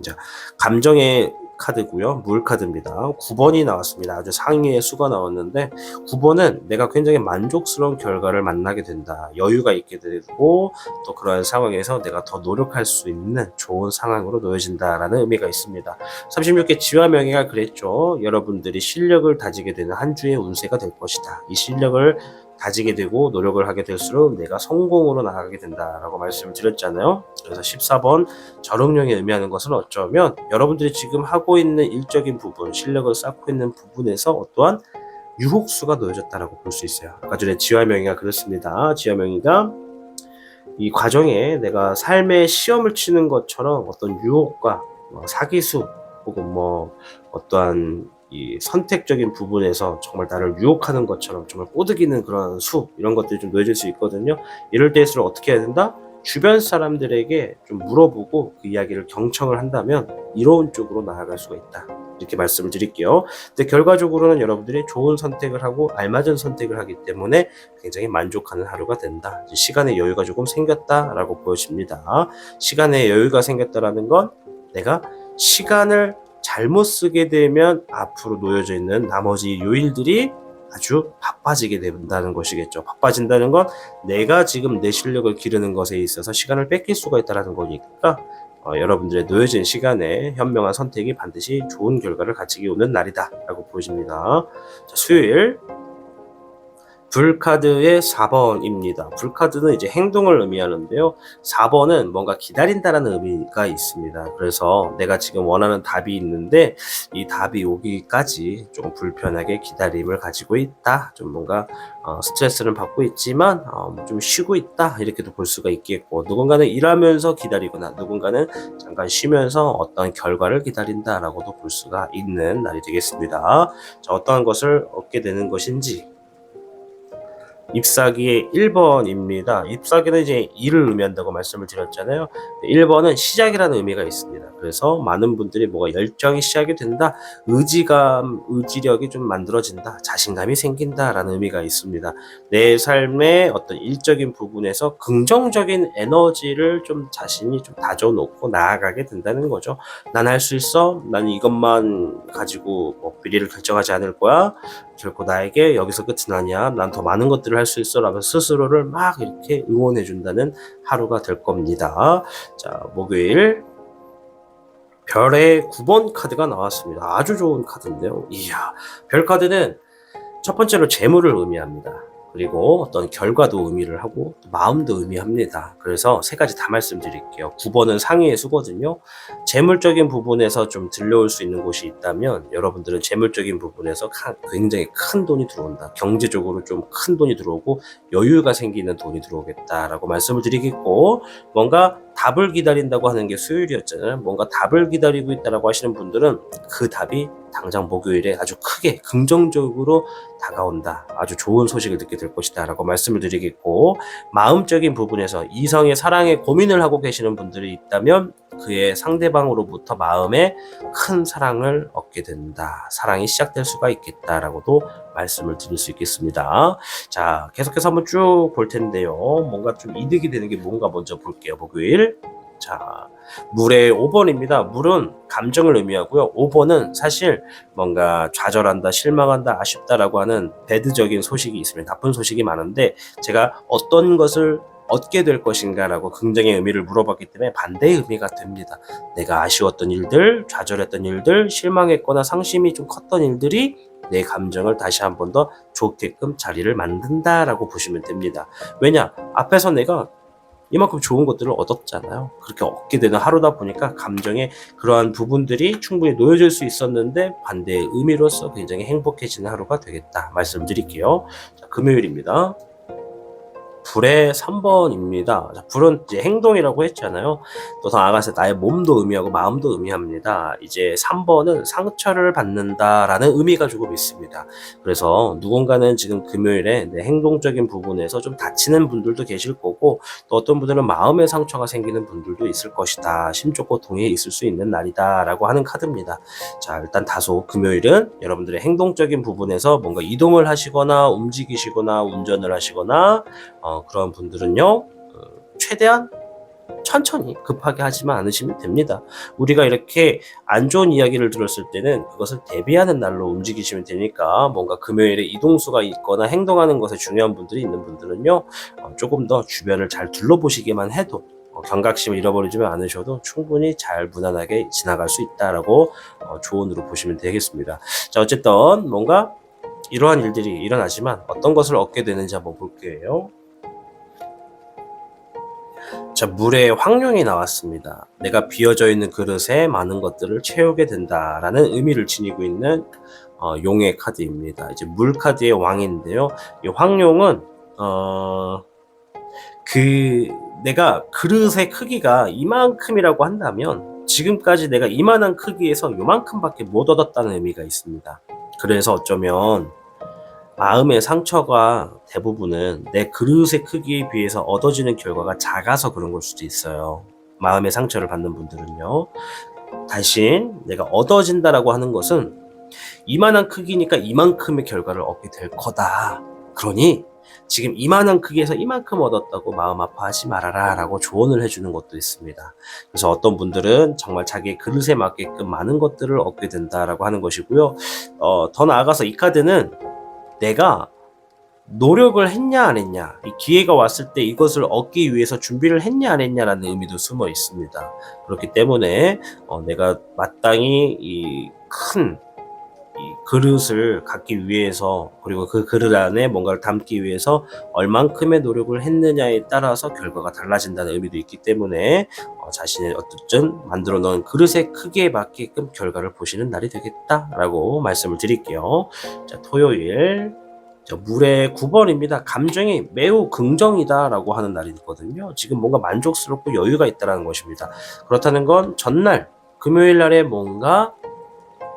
자, 감정의 카드고요. 물 카드입니다. 9번이 나왔습니다. 아주 상위의 수가 나왔는데 9번은 내가 굉장히 만족스러운 결과를 만나게 된다, 여유가 있게 되고 또 그러한 상황에서 내가 더 노력할 수 있는 좋은 상황으로 놓여진다라는 의미가 있습니다. 36개 지화명예가 그랬죠. 여러분들이 실력을 다지게 되는 한 주의 운세가 될 것이다. 이 실력을 다지게 되고 노력을 하게 될수록 내가 성공으로 나아가게 된다라고 말씀을 드렸잖아요. 그래서 14번 절흥령이 의미하는 것은 어쩌면 여러분들이 지금 하고 있는 일적인 부분, 실력을 쌓고 있는 부분에서 어떠한 유혹수가 놓여졌다라고 볼 수 있어요. 아까 전에 지화명의가 그렇습니다. 지화명의가 이 과정에 내가 삶의 시험을 치는 것처럼 어떤 유혹과 사기수 혹은 뭐 어떠한 이 선택적인 부분에서 정말 나를 유혹하는 것처럼 정말 꼬드기는 그런 수, 이런 것들이 좀 놓여질 수 있거든요. 이럴 때일수록 어떻게 해야 된다? 주변 사람들에게 좀 물어보고 그 이야기를 경청을 한다면 이로운 쪽으로 나아갈 수가 있다, 이렇게 말씀을 드릴게요. 근데 결과적으로는 여러분들이 좋은 선택을 하고 알맞은 선택을 하기 때문에 굉장히 만족하는 하루가 된다. 시간의 여유가 조금 생겼다라고 보여집니다. 시간의 여유가 생겼다라는 건 내가 시간을 잘못 쓰게 되면 앞으로 놓여져 있는 나머지 요일들이 아주 바빠지게 된다는 것이겠죠. 바빠진다는 건 내가 지금 내 실력을 기르는 것에 있어서 시간을 뺏길 수가 있다는 거니까 여러분들의 놓여진 시간에 현명한 선택이 반드시 좋은 결과를 가지게 오는 날이다 라고 보여집니다. 자, 수요일 불카드의 4번입니다. 불카드는 이제 행동을 의미하는데요. 4번은 뭔가 기다린다라는 의미가 있습니다. 그래서 내가 지금 원하는 답이 있는데 이 답이 오기까지 좀 불편하게 기다림을 가지고 있다. 좀 뭔가 스트레스를 받고 있지만 좀 쉬고 있다. 이렇게도 볼 수가 있겠고, 누군가는 일하면서 기다리거나 누군가는 잠깐 쉬면서 어떤 결과를 기다린다라고도 볼 수가 있는 날이 되겠습니다. 자, 어떠한 것을 얻게 되는 것인지, 잎사귀의 1번입니다. 잎사귀는 이제 일을 의미한다고 말씀을 드렸잖아요. 1번은 시작이라는 의미가 있습니다. 그래서 많은 분들이 뭐가 열정이 시작이 된다, 의지력이 좀 만들어진다, 자신감이 생긴다라는 의미가 있습니다. 내 삶의 어떤 일적인 부분에서 긍정적인 에너지를 좀 자신이 좀 다져놓고 나아가게 된다는 거죠. 난 할 수 있어. 난 이것만 가지고 뭐 미래를 결정하지 않을 거야. 결코 나에게 여기서 끝은 아니야. 난 더 많은 것들을 할 수 있어. 라며 스스로를 막 이렇게 응원해준다는 하루가 될 겁니다. 자, 목요일 별의 9번 카드가 나왔습니다. 아주 좋은 카드인데요. 이야, 별 카드는 첫 번째로 재물을 의미합니다. 그리고 어떤 결과도 의미를 하고 마음도 의미합니다. 그래서 세 가지 다 말씀드릴게요. 9번은 상의의 수거든요. 재물적인 부분에서 좀 들려올 수 있는 곳이 있다면 여러분들은 재물적인 부분에서 굉장히 큰 돈이 들어온다. 경제적으로 좀 큰 돈이 들어오고 여유가 생기는 돈이 들어오겠다라고 말씀을 드리겠고, 뭔가 답을 기다린다고 하는 게 수요일이었잖아요. 뭔가 답을 기다리고 있다라고 하시는 분들은 그 답이 당장 목요일에 아주 크게 긍정적으로 다가온다. 아주 좋은 소식을 듣게 될 것이다 라고 말씀을 드리겠고, 마음적인 부분에서 이성의 사랑에 고민을 하고 계시는 분들이 있다면 그의 상대방으로부터 마음에 큰 사랑을 얻게 된다. 사랑이 시작될 수가 있겠다라고도 말씀을 드릴 수 있겠습니다. 자, 계속해서 한번 쭉 볼 텐데요. 뭔가 좀 이득이 되는 게 뭔가 먼저 볼게요. 목요일. 자, 물의 5번입니다. 물은 감정을 의미하고요. 5번은 사실 뭔가 좌절한다, 실망한다, 아쉽다라고 하는 배드적인 소식이 있습니다. 나쁜 소식이 많은데 제가 어떤 것을 얻게 될 것인가 라고 긍정의 의미를 물어봤기 때문에 반대의 의미가 됩니다. 내가 아쉬웠던 일들, 좌절했던 일들, 실망했거나 상심이 좀 컸던 일들이 내 감정을 다시 한 번 더 좋게끔 자리를 만든다라고 보시면 됩니다. 왜냐? 앞에서 내가 이만큼 좋은 것들을 얻었잖아요. 그렇게 얻게 되는 하루다 보니까 감정의 그러한 부분들이 충분히 놓여질 수 있었는데 반대의 의미로서 굉장히 행복해지는 하루가 되겠다 말씀드릴게요. 자, 금요일입니다. 불의 3번입니다. 자, 불은 이제 행동이라고 했잖아요. 또 더 나아가서 나의 몸도 의미하고 마음도 의미합니다. 이제 3번은 상처를 받는다라는 의미가 조금 있습니다. 그래서 누군가는 지금 금요일에 내 행동적인 부분에서 좀 다치는 분들도 계실 거고, 또 어떤 분들은 마음의 상처가 생기는 분들도 있을 것이다. 심적 고통이 있을 수 있는 날이다라고 하는 카드입니다. 자, 일단 다소 금요일은 여러분들의 행동적인 부분에서 뭔가 이동을 하시거나 움직이시거나 운전을 하시거나 그런 분들은요, 최대한 천천히 급하게 하지만 않으시면 됩니다. 우리가 이렇게 안 좋은 이야기를 들었을 때는 그것을 대비하는 날로 움직이시면 되니까, 뭔가 금요일에 이동수가 있거나 행동하는 것에 중요한 분들이 있는 분들은요, 조금 더 주변을 잘 둘러보시기만 해도 경각심을 잃어버리지만 않으셔도 충분히 잘 무난하게 지나갈 수 있다라고 조언으로 보시면 되겠습니다. 자, 어쨌든 뭔가 이러한 일들이 일어나지만 어떤 것을 얻게 되는지 한번 볼게요. 자, 물에 황룡이 나왔습니다. 내가 비어져 있는 그릇에 많은 것들을 채우게 된다라는 의미를 지니고 있는 용의 카드입니다. 이제 물 카드의 왕인데요. 이 황룡은 내가 그릇의 크기가 이만큼이라고 한다면 지금까지 내가 이만한 크기에서 요만큼밖에 못 얻었다는 의미가 있습니다. 그래서 어쩌면 마음의 상처가 대부분은 내 그릇의 크기에 비해서 얻어지는 결과가 작아서 그런 걸 수도 있어요. 마음의 상처를 받는 분들은요. 대신 내가 얻어진다라고 하는 것은 이만한 크기니까 이만큼의 결과를 얻게 될 거다. 그러니 지금 이만한 크기에서 이만큼 얻었다고 마음 아파하지 말아라 라고 조언을 해주는 것도 있습니다. 그래서 어떤 분들은 정말 자기의 그릇에 맞게끔 많은 것들을 얻게 된다라고 하는 것이고요. 더 나아가서 이 카드는 내가 노력을 했냐 안 했냐, 이 기회가 왔을 때 이것을 얻기 위해서 준비를 했냐 안 했냐라는 의미도 숨어 있습니다. 그렇기 때문에 내가 마땅히 이 큰 이 그릇을 갖기 위해서, 그리고 그 그릇 안에 뭔가를 담기 위해서 얼만큼의 노력을 했느냐에 따라서 결과가 달라진다는 의미도 있기 때문에 자신의 어쨌든 만들어 놓은 그릇의 크기에 맞게끔 결과를 보시는 날이 되겠다라고 말씀을 드릴게요. 자, 토요일. 자, 물의 9번입니다. 감정이 매우 긍정이다라고 하는 날이거든요. 지금 뭔가 만족스럽고 여유가 있다는 것입니다. 그렇다는 건 전날 금요일 날에 뭔가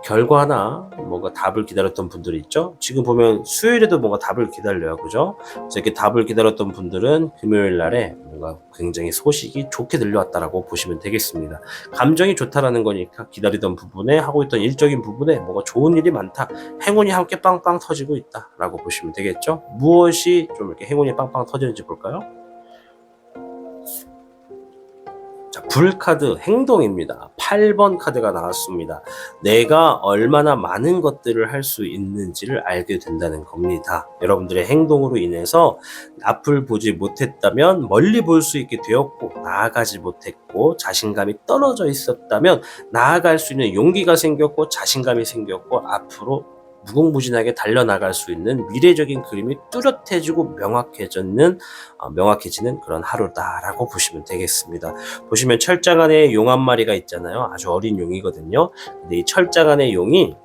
결과나 뭔가 답을 기다렸던 분들이 있죠. 지금 보면 수요일에도 뭔가 답을 기다려요. 그죠? 그래서 이렇게 답을 기다렸던 분들은 금요일 날에 뭔가 굉장히 소식이 좋게 들려왔다라고 보시면 되겠습니다. 감정이 좋다라는 거니까 기다리던 부분에, 하고 있던 일적인 부분에 뭔가 좋은 일이 많다, 행운이 함께 빵빵 터지고 있다라고 보시면 되겠죠. 무엇이 좀 이렇게 행운이 빵빵 터지는지 볼까요? 자, 불카드 행동입니다. 8번 카드가 나왔습니다. 내가 얼마나 많은 것들을 할 수 있는지를 알게 된다는 겁니다. 여러분들의 행동으로 인해서 앞을 보지 못했다면 멀리 볼 수 있게 되었고, 나아가지 못했고 자신감이 떨어져 있었다면 나아갈 수 있는 용기가 생겼고 자신감이 생겼고 앞으로 무궁무진하게 달려나갈 수 있는 미래적인 그림이 뚜렷해지고 명확해지는 그런 하루다라고 보시면 되겠습니다. 보시면 철장 안에 용 한 마리가 있잖아요. 아주 어린 용이거든요. 근데 이 철장 안에 용이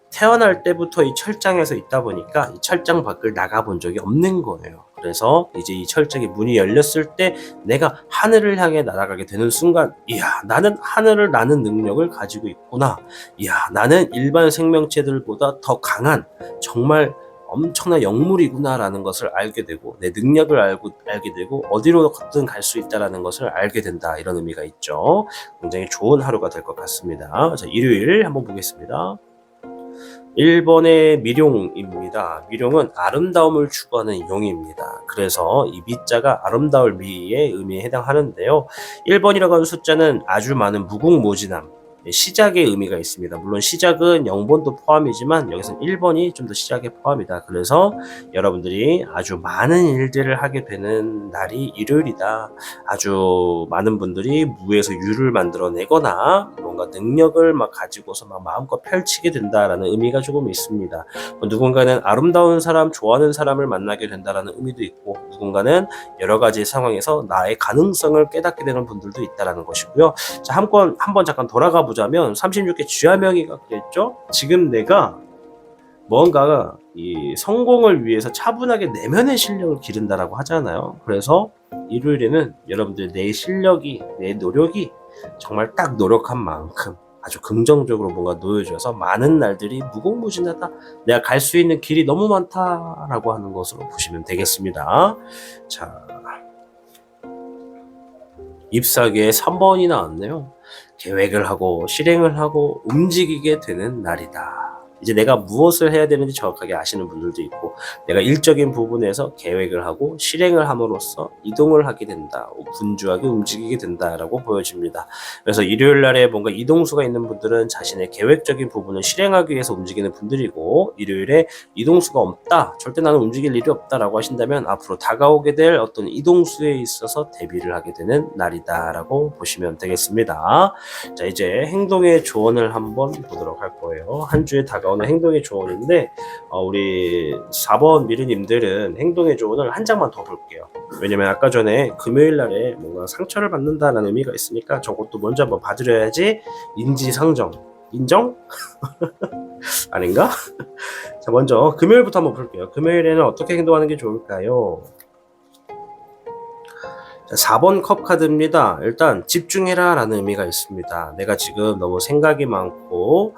태어날 때부터 이 철장에서 있다 보니까 이 철장 밖을 나가본 적이 없는 거예요. 그래서 이제 이 철장의 문이 열렸을 때 내가 하늘을 향해 날아가게 되는 순간, 이야, 나는 하늘을 나는 능력을 가지고 있구나. 이야, 나는 일반 생명체들보다 더 강한 정말 엄청난 영물이구나라는 것을 알게 되고, 내 능력을 알게 되고, 어디로든 갈 수 있다라는 것을 알게 된다, 이런 의미가 있죠. 굉장히 좋은 하루가 될 것 같습니다. 자, 일요일 한번 보겠습니다. 1번의 미룡입니다. 미룡은 아름다움을 추구하는 용입니다. 그래서 이 미자가 아름다울 미의 의미에 해당하는데요. 1번이라고 하는 숫자는 아주 많은 무궁무진함, 시작의 의미가 있습니다. 물론 시작은 0번도 포함이지만 여기서는 1번이 좀 더 시작에 포함이다. 그래서 여러분들이 아주 많은 일들을 하게 되는 날이 일요일이다. 아주 많은 분들이 무에서 유를 만들어내거나 뭔가 능력을 막 가지고서 막 마음껏 펼치게 된다라는 의미가 조금 있습니다. 누군가는 아름다운 사람, 좋아하는 사람을 만나게 된다라는 의미도 있고, 누군가는 여러 가지 상황에서 나의 가능성을 깨닫게 되는 분들도 있다라는 것이고요. 자, 한번 잠깐 돌아가 보자면 36개 쥐야명이가 그랬죠. 지금 내가 뭔가 이 성공을 위해서 차분하게 내면의 실력을 기른다라고 하잖아요. 그래서 일요일에는 여러분들 내 실력이, 내 노력이 정말 딱 노력한 만큼 아주 긍정적으로 뭔가 놓여져서 많은 날들이 무궁무진하다, 내가 갈 수 있는 길이 너무 많다라고 하는 것으로 보시면 되겠습니다. 자, 잎사귀에 3번이 나왔네요. 계획을 하고 실행을 하고 움직이게 되는 날이다. 이제 내가 무엇을 해야 되는지 정확하게 아시는 분들도 있고, 내가 일적인 부분에서 계획을 하고 실행을 함으로써 이동을 하게 된다, 분주하게 움직이게 된다라고 보여집니다. 그래서 일요일 날에 뭔가 이동수가 있는 분들은 자신의 계획적인 부분을 실행하기 위해서 움직이는 분들이고, 일요일에 이동수가 없다, 절대 나는 움직일 일이 없다라고 하신다면 앞으로 다가오게 될 어떤 이동수에 있어서 대비를 하게 되는 날이다라고 보시면 되겠습니다. 자, 이제 행동의 조언을 한번 보도록 할 거예요. 한 주에 다가오는 행동의 조언인데, 우리 4번 미르님들은 행동의 조언을 한 장만 더 볼게요. 왜냐면 아까 전에 금요일 날에 뭔가 상처를 받는다는 의미가 있으니까 저것도 먼저 한번 봐드려야지 인지상정. 인정? 아닌가? 자, 먼저 금요일부터 한번 볼게요. 금요일에는 어떻게 행동하는 게 좋을까요? 4번 컵 카드입니다. 일단 집중해라 라는 의미가 있습니다. 내가 지금 너무 생각이 많고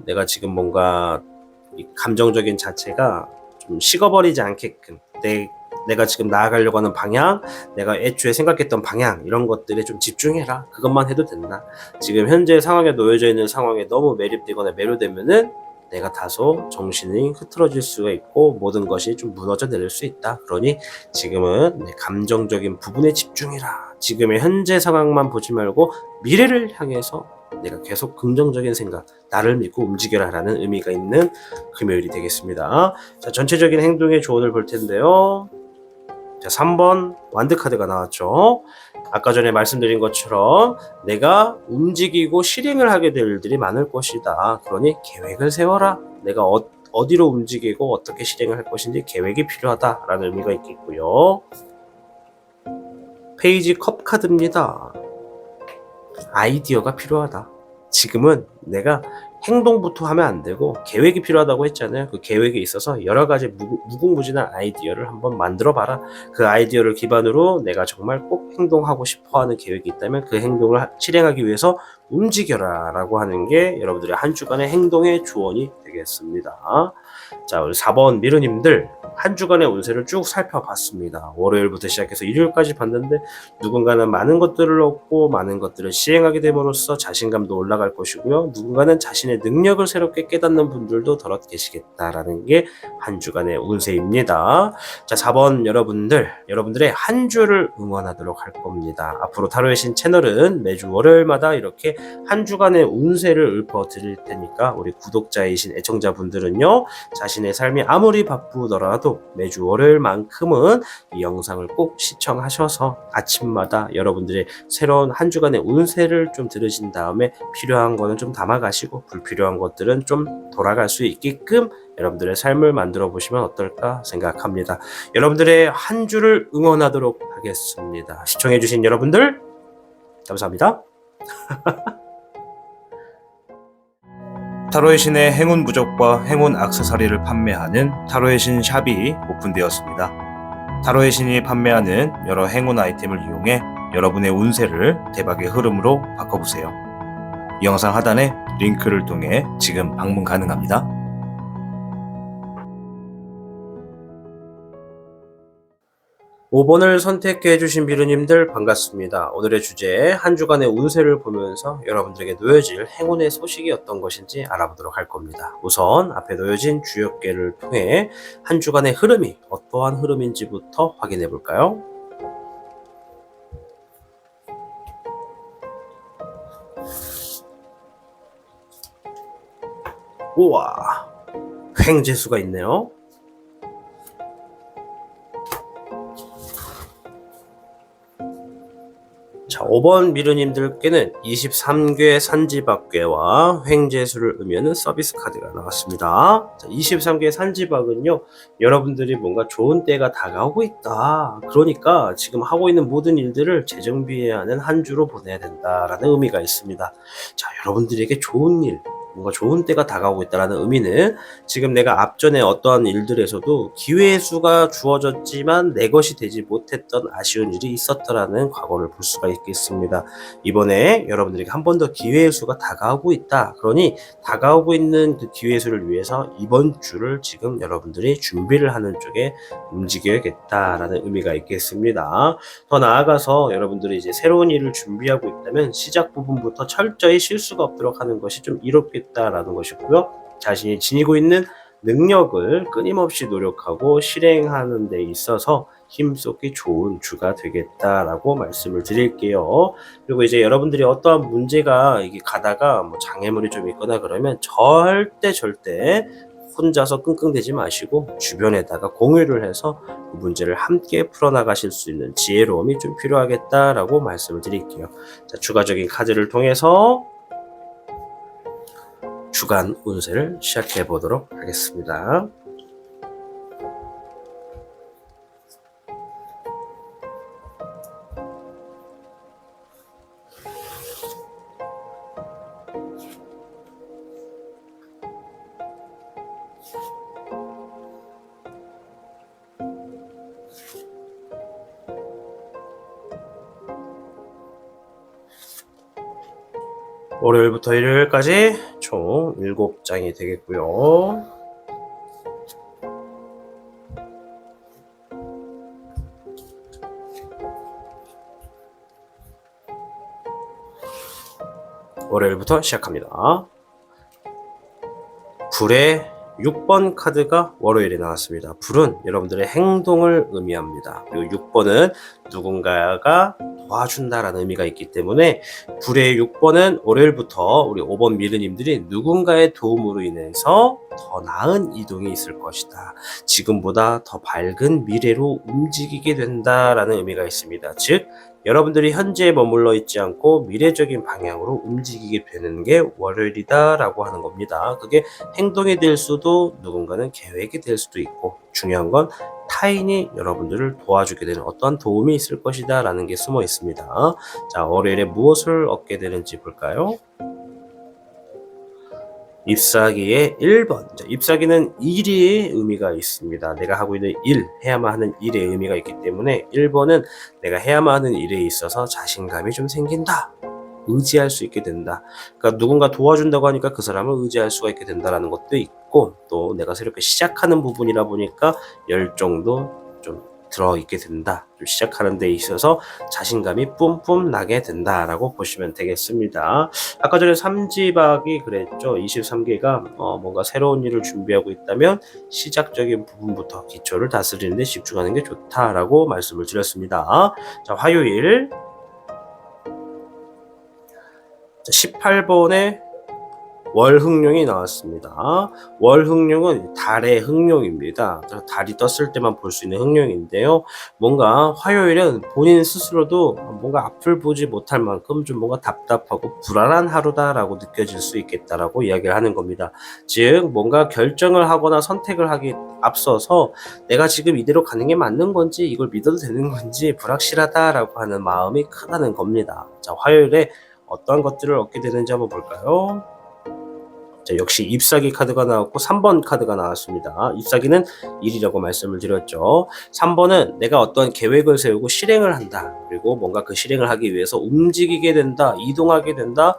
내가 지금 뭔가 이 감정적인 자체가 좀 식어버리지 않게끔, 내가 지금 나아가려고 하는 방향, 내가 애초에 생각했던 방향, 이런 것들에 좀 집중해라. 그것만 해도 된다. 지금 현재 상황에 놓여져 있는 상황에 너무 매립되거나 매료되면은 내가 다소 정신이 흐트러질 수가 있고 모든 것이 좀 무너져 내릴 수 있다. 그러니 지금은 내 감정적인 부분에 집중해라. 지금의 현재 상황만 보지 말고 미래를 향해서 내가 계속 긍정적인 생각, 나를 믿고 움직여라 라는 의미가 있는 금요일이 되겠습니다. 자, 전체적인 행동의 조언을 볼 텐데요. 자, 3번 완드 카드가 나왔죠. 아까 전에 말씀드린 것처럼 내가 움직이고 실행을 하게 될 일들이 많을 것이다. 그러니 계획을 세워라. 내가 어디로 움직이고 어떻게 실행을 할 것인지 계획이 필요하다라는 의미가 있겠고요. 페이지 컵 카드입니다. 아이디어가 필요하다. 지금은 내가 행동부터 하면 안 되고 계획이 필요하다고 했잖아요. 그 계획에 있어서 여러 가지 무궁무진한 아이디어를 한번 만들어 봐라. 그 아이디어를 기반으로 내가 정말 꼭 행동하고 싶어하는 계획이 있다면 그 행동을 실행하기 위해서 움직여라 라고 하는 게 여러분들의 한 주간의 행동의 조언이 되겠습니다. 자, 우리 4번 미르님들 한 주간의 운세를 쭉 살펴봤습니다. 월요일부터 시작해서 일요일까지 봤는데 누군가는 많은 것들을 얻고 많은 것들을 시행하게 됨으로써 자신감도 올라갈 것이고요. 누군가는 자신의 능력을 새롭게 깨닫는 분들도 더럿 계시겠다라는 게 한 주간의 운세입니다. 자, 4번 여러분들의 한 주를 응원하도록 할 겁니다. 앞으로 타로의 신 채널은 매주 월요일마다 이렇게 한 주간의 운세를 읊어드릴 테니까 우리 구독자이신 애청자분들은요, 자신의 삶이 아무리 바쁘더라도 매주 월요일만큼은 이 영상을 꼭 시청하셔서 아침마다 여러분들의 새로운 한 주간의 운세를 좀 들으신 다음에 필요한 거는 좀 담아가시고 불필요한 것들은 좀 돌아갈 수 있게끔 여러분들의 삶을 만들어 보시면 어떨까 생각합니다. 여러분들의 한 주를 응원하도록 하겠습니다. 시청해주신 여러분들 감사합니다. 타로의 신의 행운 부적과 행운 액세서리를 판매하는 타로의 신 샵이 오픈되었습니다. 타로의 신이 판매하는 여러 행운 아이템을 이용해 여러분의 운세를 대박의 흐름으로 바꿔보세요. 이 영상 하단에 링크를 통해 지금 방문 가능합니다. 5번을 선택해 주신 비루님들 반갑습니다. 오늘의 주제 한 주간의 운세를 보면서 여러분들에게 놓여질 행운의 소식이 어떤 것인지 알아보도록 할 겁니다. 우선 앞에 놓여진 주역계를 통해 한 주간의 흐름이 어떠한 흐름인지부터 확인해 볼까요? 우와, 횡재수가 있네요. 자, 5번 미르님들께는 23개 산지박괴와 횡재수를 의미하는 서비스 카드가 나왔습니다. 자, 23개 산지박은요, 여러분들이 뭔가 좋은 때가 다가오고 있다. 그러니까 지금 하고 있는 모든 일들을 재정비해야 하는 한 주로 보내야 된다라는 의미가 있습니다. 자, 여러분들에게 좋은 일, 뭔가 좋은 때가 다가오고 있다는 의미는 지금 내가 앞전에 어떠한 일들에서도 기회의 수가 주어졌지만 내 것이 되지 못했던 아쉬운 일이 있었다라는 과거를 볼 수가 있겠습니다. 이번에 여러분들에게 한 번 더 기회의 수가 다가오고 있다. 그러니 다가오고 있는 그 기회의 수를 위해서 이번 주를 지금 여러분들이 준비를 하는 쪽에 움직여야겠다라는 의미가 있겠습니다. 더 나아가서 여러분들이 이제 새로운 일을 준비하고 있다면 시작 부분부터 철저히 실수가 없도록 하는 것이 좀 이롭겠다라는 것이고요. 자신이 지니고 있는 능력을 끊임없이 노력하고 실행하는 데 있어서 힘쏟기 좋은 주가 되겠다라고 말씀을 드릴게요. 그리고 이제 여러분들이 어떠한 문제가 이게 가다가 뭐 장애물이 좀 있거나 그러면 절대 혼자서 끙끙대지 마시고 주변에다가 공유를 해서 그 문제를 함께 풀어나가실 수 있는 지혜로움이 좀 필요하겠다라고 말씀을 드릴게요. 자, 추가적인 카드를 통해서 주간 운세를 시작해 보도록 하겠습니다. 월요일부터 일요일까지 총 7장이 되겠고요. 월요일부터 시작합니다. 불의 6번 카드가 월요일에 나왔습니다. 불은 여러분들의 행동을 의미합니다. 그리고 6번은 누군가가 도와준다라는 의미가 있기 때문에 불의 6번은 월요일부터 우리 5번 미르님들이 누군가의 도움으로 인해서 더 나은 이동이 있을 것이다. 지금보다 더 밝은 미래로 움직이게 된다라는 의미가 있습니다. 즉 여러분들이 현재에 머물러 있지 않고 미래적인 방향으로 움직이게 되는 게 월요일이다라고 하는 겁니다. 그게 행동이 될 수도 누군가는 계획이 될 수도 있고 중요한 건 타인이 여러분들을 도와주게 되는 어떠한 도움이 있을 것이다 라는 게 숨어 있습니다. 자, 월요일에 무엇을 얻게 되는지 볼까요? 잎사귀의 1번. 자, 잎사귀는 일의 의미가 있습니다. 내가 하고 있는 일, 해야만 하는 일의 의미가 있기 때문에 1번은 내가 해야만 하는 일에 있어서 자신감이 좀 생긴다. 의지할 수 있게 된다. 그러니까 누군가 도와준다고 하니까 그 사람을 의지할 수가 있게 된다는 것도 있고 또 내가 새롭게 시작하는 부분이라 보니까 열정도 좀 들어있게 된다. 좀 시작하는 데 있어서 자신감이 뿜뿜 나게 된다라고 보시면 되겠습니다. 아까 전에 삼지박이 그랬죠. 23개가 뭔가 새로운 일을 준비하고 있다면 시작적인 부분부터 기초를 다스리는 데 집중하는 게 좋다라고 말씀을 드렸습니다. 자, 화요일 18번에 월흑룡이 나왔습니다. 월흑룡은 달의 흑룡입니다. 달이 떴을 때만 볼 수 있는 흑룡인데요. 뭔가 화요일은 본인 스스로도 뭔가 앞을 보지 못할 만큼 좀 뭔가 답답하고 불안한 하루다라고 느껴질 수 있겠다라고 이야기를 하는 겁니다. 즉 뭔가 결정을 하거나 선택을 하기 앞서서 내가 지금 이대로 가는 게 맞는 건지 이걸 믿어도 되는 건지 불확실하다라고 하는 마음이 크다는 겁니다. 자, 화요일에 어떠한 것들을 얻게 되는지 한번 볼까요? 자, 역시 잎사귀 카드가 나왔고 3번 카드가 나왔습니다. 잎사귀는 일이라고 말씀을 드렸죠. 3번은 내가 어떤 계획을 세우고 실행을 한다. 그리고 뭔가 그 실행을 하기 위해서 움직이게 된다. 이동하게 된다.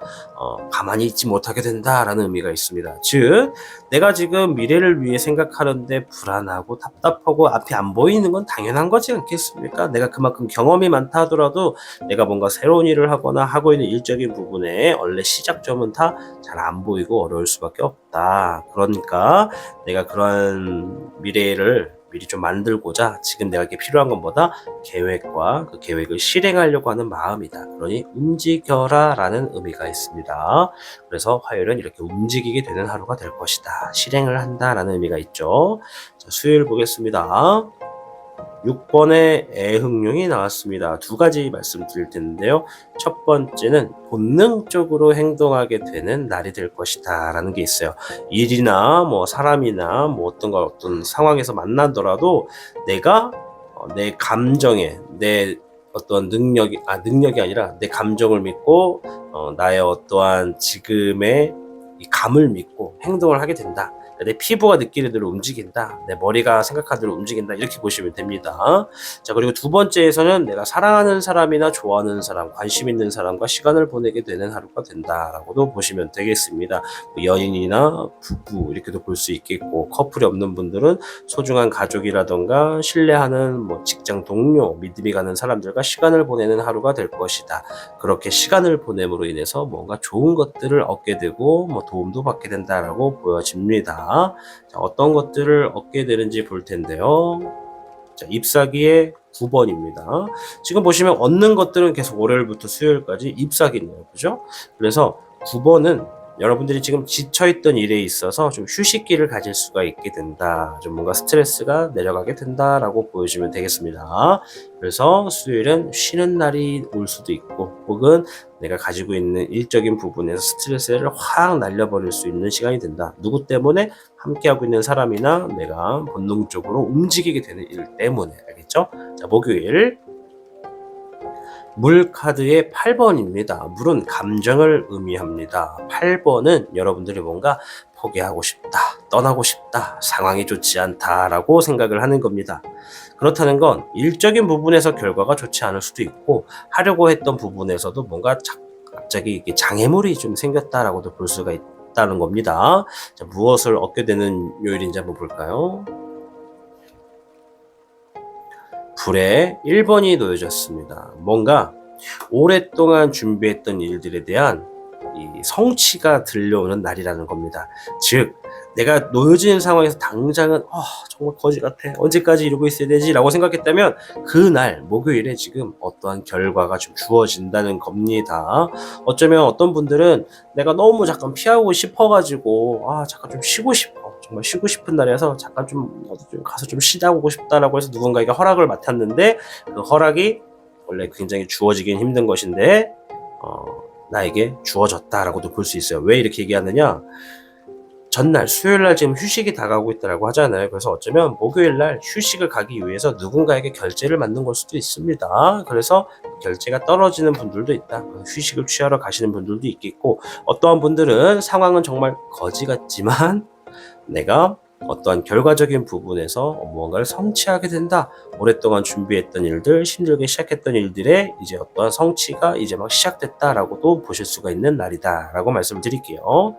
가만히 있지 못하게 된다라는 의미가 있습니다. 즉 내가 지금 미래를 위해 생각하는데 불안하고 답답하고 앞이 안 보이는 건 당연한 거지 않겠습니까? 내가 그만큼 경험이 많다 하더라도 내가 뭔가 새로운 일을 하거나 하고 있는 일적인 부분에 원래 시작점은 다 잘 안 보이고 어려울 수밖에 없다. 그러니까 내가 그런 미래를 미리 좀 만들고자 지금 내가 이게 필요한 것보다 계획과 그 계획을 실행하려고 하는 마음이다. 그러니 움직여라 라는 의미가 있습니다. 그래서 화요일은 이렇게 움직이게 되는 하루가 될 것이다. 실행을 한다 라는 의미가 있죠. 자, 수요일 보겠습니다. 6번의 애흥룡이 나왔습니다. 두 가지 말씀드릴 텐데요. 첫 번째는 본능적으로 행동하게 되는 날이 될 것이다 라는 게 있어요. 일이나 뭐 사람이나 뭐 어떤 상황에서 만나더라도 내가 내 감정에 내 어떤 능력이 아니라 내 감정을 믿고 나의 어떠한 지금의 이 감을 믿고 행동을 하게 된다. 내 피부가 느끼는 대로 움직인다. 내 머리가 생각하는 대로 움직인다. 이렇게 보시면 됩니다. 자, 그리고 두 번째에서는 내가 사랑하는 사람이나 좋아하는 사람, 관심 있는 사람과 시간을 보내게 되는 하루가 된다라고도 보시면 되겠습니다. 뭐 연인이나 부부 이렇게도 볼 수 있겠고 커플이 없는 분들은 소중한 가족이라던가 신뢰하는 뭐 직장 동료, 믿음이 가는 사람들과 시간을 보내는 하루가 될 것이다. 그렇게 시간을 보냄으로 인해서 뭔가 좋은 것들을 얻게 되고 뭐 도움도 받게 된다라고 보여집니다. 자, 어떤 것들을 얻게 되는지 볼 텐데요. 자, 잎사귀의 9번입니다. 지금 보시면 얻는 것들은 계속 월요일부터 수요일까지 잎사귀네요. 그죠? 그래서 9번은 여러분들이 지금 지쳐있던 일에 있어서 좀 휴식기를 가질 수가 있게 된다. 좀 뭔가 스트레스가 내려가게 된다라고 보여주면 되겠습니다. 그래서 수요일은 쉬는 날이 올 수도 있고 혹은 내가 가지고 있는 일적인 부분에서 스트레스를 확 날려버릴 수 있는 시간이 된다. 누구 때문에? 함께하고 있는 사람이나 내가 본능적으로 움직이게 되는 일 때문에. 알겠죠? 자, 목요일 물 카드의 8번입니다. 물은 감정을 의미합니다. 8번은 여러분들이 뭔가 포기하고 싶다, 떠나고 싶다, 상황이 좋지 않다라고 생각을 하는 겁니다. 그렇다는 건 일적인 부분에서 결과가 좋지 않을 수도 있고 하려고 했던 부분에서도 뭔가 갑자기 이게 장애물이 좀 생겼다라고도 볼 수가 있다는 겁니다. 자, 무엇을 얻게 되는 요일인지 한번 볼까요? 불에 1번이 놓여졌습니다. 뭔가 오랫동안 준비했던 일들에 대한 이 성취가 들려오는 날이라는 겁니다. 즉 내가 놓여진 상황에서 당장은 정말 거지 같아, 언제까지 이러고 있어야 되지 라고 생각했다면 그날 목요일에 지금 어떠한 결과가 좀 주어진다는 겁니다. 어쩌면 어떤 분들은 내가 너무 잠깐 피하고 싶어가지고 잠깐 좀 쉬고 싶어, 정말 쉬고 싶은 날이라서 잠깐 좀 어디 좀 가서 좀 쉬다 오고 싶다라고 해서 누군가에게 허락을 맡았는데 그 허락이 원래 굉장히 주어지긴 힘든 것인데 나에게 주어졌다라고도 볼 수 있어요. 왜 이렇게 얘기하느냐, 전날 수요일날 지금 휴식이 다가오고 있다라고 하잖아요. 그래서 어쩌면 목요일날 휴식을 가기 위해서 누군가에게 결제를 맡는 걸 수도 있습니다. 그래서 결제가 떨어지는 분들도 있다, 휴식을 취하러 가시는 분들도 있겠고, 어떠한 분들은 상황은 정말 거지 같지만 내가 어떠한 결과적인 부분에서 무언가를 성취하게 된다, 오랫동안 준비했던 일들, 힘들게 시작했던 일들의 이제 어떠한 성취가 이제 막 시작됐다라고도 보실 수가 있는 날이다 라고 말씀드릴게요.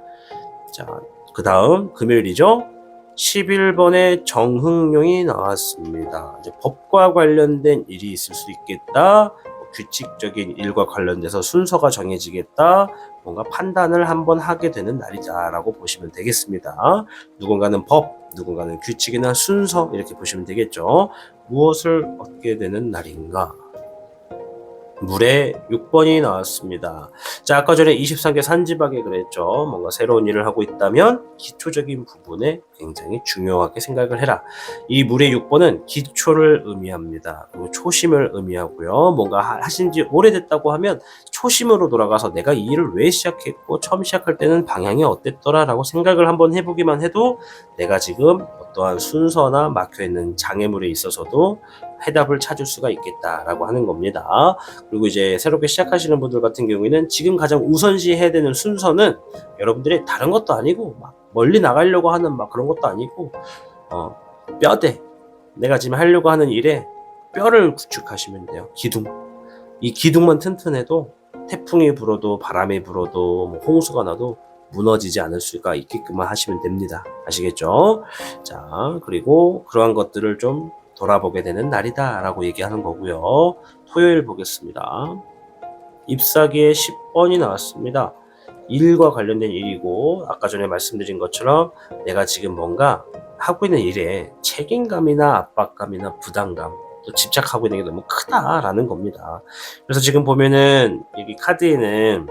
자, 그 다음 금요일이죠. 11번에 정흥룡이 나왔습니다. 이제 법과 관련된 일이 있을 수 있겠다, 규칙적인 일과 관련돼서 순서가 정해지겠다, 뭔가 판단을 한번 하게 되는 날이다 라고 보시면 되겠습니다. 누군가는 법, 누군가는 규칙이나 순서, 이렇게 보시면 되겠죠. 무엇을 얻게 되는 날인가? 물에 6번이 나왔습니다. 자, 아까 전에 23개 산지박에 그랬죠. 뭔가 새로운 일을 하고 있다면 기초적인 부분에 굉장히 중요하게 생각을 해라. 이 물의 6번은 기초를 의미합니다. 그리고 초심을 의미하고요. 뭔가 하신 지 오래됐다고 하면 초심으로 돌아가서 내가 이 일을 왜 시작했고 처음 시작할 때는 방향이 어땠더라 라고 생각을 한번 해보기만 해도 내가 지금 어떠한 순서나 막혀있는 장애물에 있어서도 해답을 찾을 수가 있겠다라고 하는 겁니다. 그리고 이제 새롭게 시작하시는 분들 같은 경우에는 지금 가장 우선시 해야 되는 순서는 여러분들이 다른 것도 아니고 막 멀리 나가려고 하는 막 그런 것도 아니고 뼈대, 내가 지금 하려고 하는 일에 뼈를 구축하시면 돼요. 기둥. 이 기둥만 튼튼해도 태풍이 불어도 바람이 불어도 뭐 홍수가 나도 무너지지 않을 수가 있게끔만 하시면 됩니다. 아시겠죠? 자, 그리고 그러한 것들을 좀 돌아보게 되는 날이다 라고 얘기하는 거고요. 토요일 보겠습니다. 잎사귀에 10번이 나왔습니다. 일과 관련된 일이고, 아까 전에 말씀드린 것처럼 내가 지금 뭔가 하고 있는 일에 책임감이나 압박감이나 부담감, 또 집착하고 있는 게 너무 크다라는 겁니다. 그래서 지금 보면은 여기 카드에는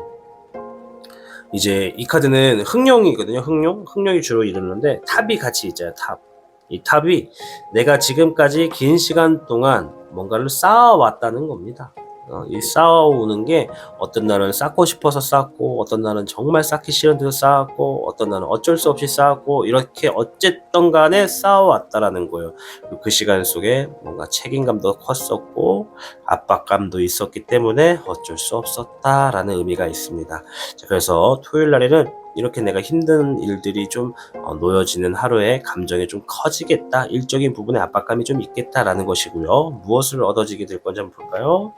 이제 이 카드는 흑룡이거든요. 흑룡이 주로 이루는데 탑이 같이 있잖아요. 이 탑이 내가 지금까지 긴 시간 동안 뭔가를 쌓아왔다는 겁니다. 이 쌓아오는 게 어떤 날은 쌓고 싶어서 쌓고, 어떤 날은 정말 쌓기 싫은데도 쌓았고, 어떤 날은 어쩔 수 없이 쌓았고, 이렇게 어쨌든 간에 쌓아왔다라는 거예요. 그 시간 속에 뭔가 책임감도 컸었고 압박감도 있었기 때문에 어쩔 수 없었다라는 의미가 있습니다. 자, 그래서 토요일 날에는 이렇게 내가 힘든 일들이 좀 놓여지는 하루에 감정이 좀 커지겠다, 일적인 부분에 압박감이 좀 있겠다라는 것이고요. 무엇을 얻어지게 될 건지 한번 볼까요?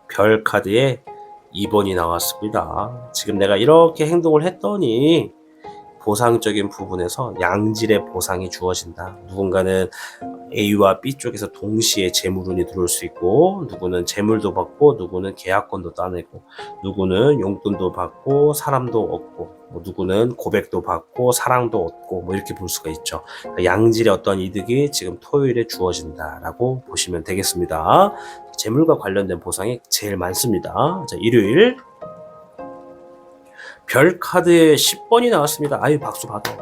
별 카드에 2번이 나왔습니다. 지금 내가 이렇게 행동을 했더니 보상적인 부분에서 양질의 보상이 주어진다. 누군가는 A와 B 쪽에서 동시에 재물운이 들어올 수 있고, 누구는 재물도 받고, 누구는 계약권도 따내고, 누구는 용돈도 받고 사람도 얻고, 누구는 고백도 받고 사랑도 얻고, 이렇게 볼 수가 있죠. 양질의 어떤 이득이 지금 토요일에 주어진다라고 보시면 되겠습니다. 재물과 관련된 보상이 제일 많습니다. 자, 일요일 별 카드에 10번이 나왔습니다. 아유, 박수 받아.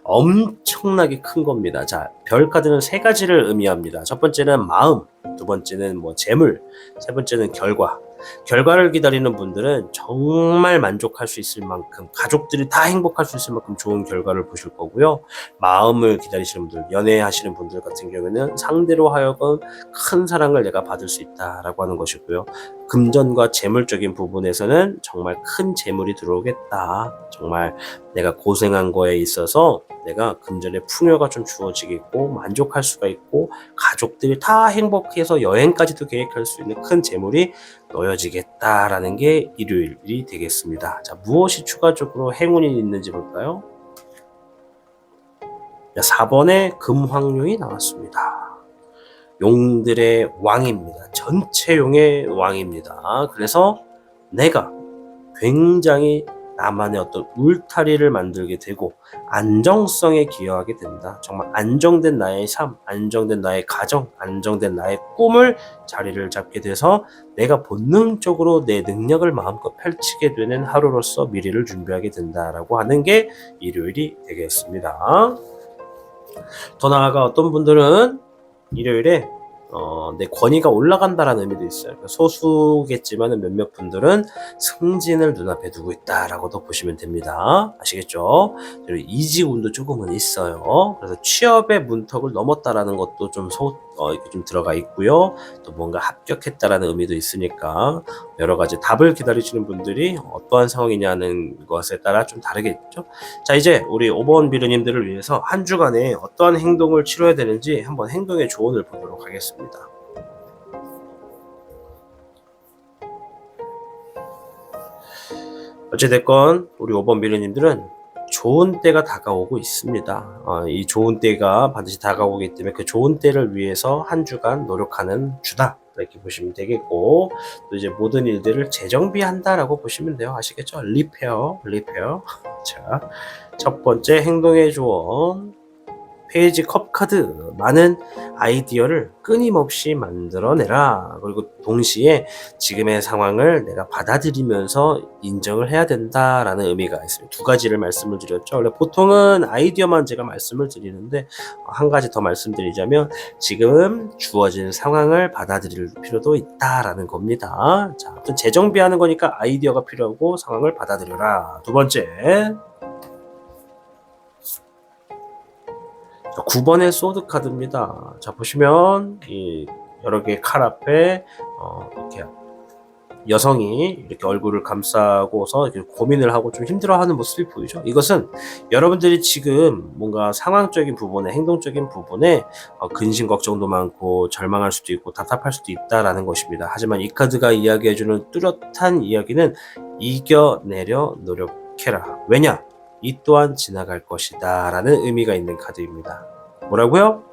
엄청나게 큰 겁니다. 자, 별 카드는 세 가지를 의미합니다. 첫 번째는 마음, 두 번째는 재물, 세 번째는 결과. 결과를 기다리는 분들은 정말 만족할 수 있을 만큼, 가족들이 다 행복할 수 있을 만큼 좋은 결과를 보실 거고요. 마음을 기다리시는 분들, 연애하시는 분들 같은 경우에는 상대로 하여금 큰 사랑을 내가 받을 수 있다라고 하는 것이고요. 금전과 재물적인 부분에서는 정말 큰 재물이 들어오겠다. 정말 내가 고생한 거에 있어서 내가 금전의 풍요가 좀 주어지겠고, 만족할 수가 있고, 가족들이 다 행복해서 여행까지도 계획할 수 있는 큰 재물이 놓여지겠다라는 게 일요일이 되겠습니다. 자, 무엇이 추가적으로 행운이 있는지 볼까요? 4번에 금황룡이 나왔습니다. 용들의 왕입니다. 전체 용의 왕입니다. 그래서 내가 굉장히 나만의 어떤 울타리를 만들게 되고 안정성에 기여하게 된다. 정말 안정된 나의 삶, 안정된 나의 가정, 안정된 나의 꿈을 자리를 잡게 돼서 내가 본능적으로 내 능력을 마음껏 펼치게 되는 하루로서 미래를 준비하게 된다라고 하는 게 일요일이 되겠습니다. 더 나아가 어떤 분들은 일요일에 내 권위가 올라간다라는 의미도 있어요. 소수겠지만 몇몇 분들은 승진을 눈앞에 두고 있다라고도 보시면 됩니다. 아시겠죠? 그리고 이직운도 조금은 있어요. 그래서 취업의 문턱을 넘었다라는 것도 좀 이렇게 좀 들어가 있고요. 또 뭔가 합격했다라는 의미도 있으니까 여러 가지 답을 기다리시는 분들이 어떠한 상황이냐는 것에 따라 좀 다르겠죠. 자, 이제 우리 5번 미르님들을 위해서 한 주간에 어떠한 행동을 치러야 되는지 한번 행동의 조언을 보도록 하겠습니다. 어찌됐건 우리 5번 미르님들은 좋은 때가 다가오고 있습니다. 이 좋은 때가 반드시 다가오기 때문에 그 좋은 때를 위해서 한 주간 노력하는 주다, 이렇게 보시면 되겠고, 또 이제 모든 일들을 재정비한다라고 보시면 돼요. 아시겠죠? 리페어. 자, 첫 번째 행동의 조언. 페이지 컵 카드, 많은 아이디어를 끊임없이 만들어내라. 그리고 동시에 지금의 상황을 내가 받아들이면서 인정을 해야 된다라는 의미가 있습니다. 두 가지를 말씀을 드렸죠. 원래 보통은 아이디어만 제가 말씀을 드리는데 한 가지 더 말씀드리자면 지금 주어진 상황을 받아들일 필요도 있다라는 겁니다. 자, 아무튼 재정비하는 거니까 아이디어가 필요하고 상황을 받아들여라. 두 번째, 9번의 소드 카드입니다. 자, 보시면 이 여러 개의 칼 앞에 이렇게 여성이 이렇게 얼굴을 감싸고서 이렇게 고민을 하고 좀 힘들어하는 모습이 보이죠. 이것은 여러분들이 지금 뭔가 상황적인 부분에, 행동적인 부분에 근심 걱정도 많고 절망할 수도 있고 답답할 수도 있다라는 것입니다. 하지만 이 카드가 이야기해주는 뚜렷한 이야기는 이겨내려 노력해라. 왜냐? 이 또한 지나갈 것이다 라는 의미가 있는 카드입니다. 뭐라고요?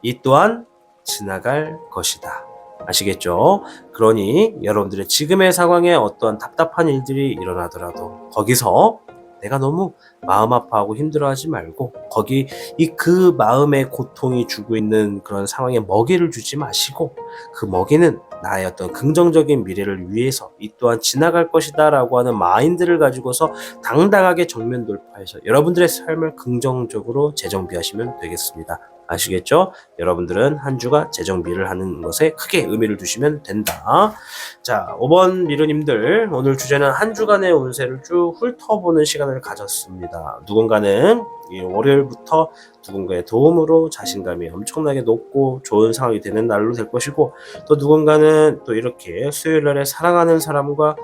이 또한 지나갈 것이다. 아시겠죠? 그러니 여러분들의 지금의 상황에 어떠한 답답한 일들이 일어나더라도 거기서 내가 너무 마음 아파하고 힘들어하지 말고 거기 그 마음의 고통이 주고 있는 그런 상황에 먹이를 주지 마시고 그 먹이는 나의 어떤 긍정적인 미래를 위해서 이 또한 지나갈 것이다 라고 하는 마인드를 가지고서 당당하게 정면 돌파해서 여러분들의 삶을 긍정적으로 재정비하시면 되겠습니다. 아시겠죠? 여러분들은 한 주가 재정비를 하는 것에 크게 의미를 두시면 된다. 자, 5번 미르님들, 오늘 주제는 한 주간의 운세를 쭉 훑어보는 시간을 가졌습니다. 누군가는 이 월요일부터 누군가의 도움으로 자신감이 엄청나게 높고 좋은 상황이 되는 날로 될 것이고, 또 누군가는 또 이렇게 수요일날에 사랑하는 사람과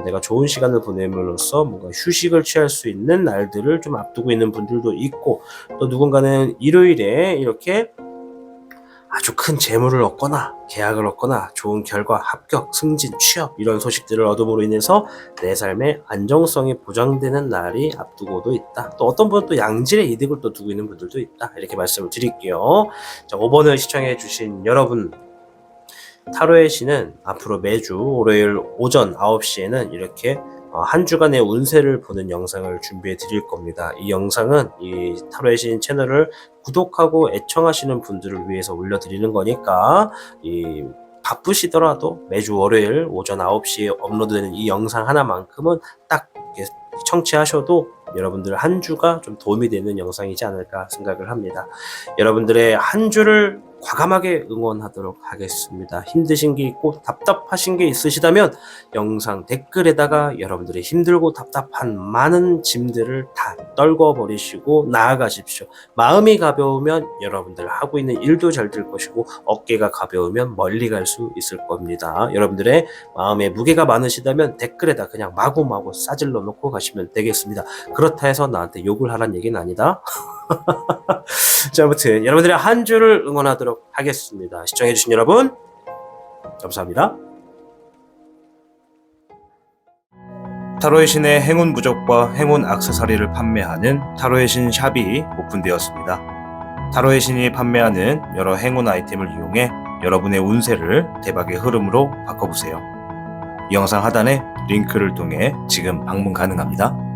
내가 좋은 시간을 보냄으로써 뭔가 휴식을 취할 수 있는 날들을 좀 앞두고 있는 분들도 있고, 또 누군가는 일요일에 이렇게 아주 큰 재물을 얻거나 계약을 얻거나 좋은 결과, 합격, 승진, 취업 이런 소식들을 얻음으로 인해서 내 삶의 안정성이 보장되는 날이 앞두고도 있다. 또 어떤 분은 또 양질의 이득을 또 두고 있는 분들도 있다. 이렇게 말씀을 드릴게요. 자, 5번을 시청해 주신 여러분, 타로의 신은 앞으로 매주 월요일 오전 9시에는 이렇게 한 주간의 운세를 보는 영상을 준비해 드릴 겁니다. 이 영상은 이 타로의 신 채널을 구독하고 애청하시는 분들을 위해서 올려드리는 거니까 바쁘시더라도 매주 월요일 오전 9시에 업로드되는 이 영상 하나만큼은 딱 청취하셔도 여러분들 한 주가 좀 도움이 되는 영상이지 않을까 생각을 합니다. 여러분들의 한 주를 과감하게 응원하도록 하겠습니다. 힘드신 게 있고 답답하신 게 있으시다면 영상 댓글에다가 여러분들의 힘들고 답답한 많은 짐들을 다 떨궈버리시고 나아가십시오. 마음이 가벼우면 여러분들 하고 있는 일도 잘 될 것이고 어깨가 가벼우면 멀리 갈 수 있을 겁니다. 여러분들의 마음에 무게가 많으시다면 댓글에다 그냥 마구마구 싸질러 놓고 가시면 되겠습니다. 그렇다 해서 나한테 욕을 하란 얘기는 아니다. 자, 아무튼 여러분들의 한 주를 응원하도록 하겠습니다. 시청해주신 여러분 감사합니다. 타로의 신의 행운 부적과 행운 액세서리를 판매하는 타로의 신 샵이 오픈되었습니다. 타로의 신이 판매하는 여러 행운 아이템을 이용해 여러분의 운세를 대박의 흐름으로 바꿔보세요. 영상 하단의 링크를 통해 지금 방문 가능합니다.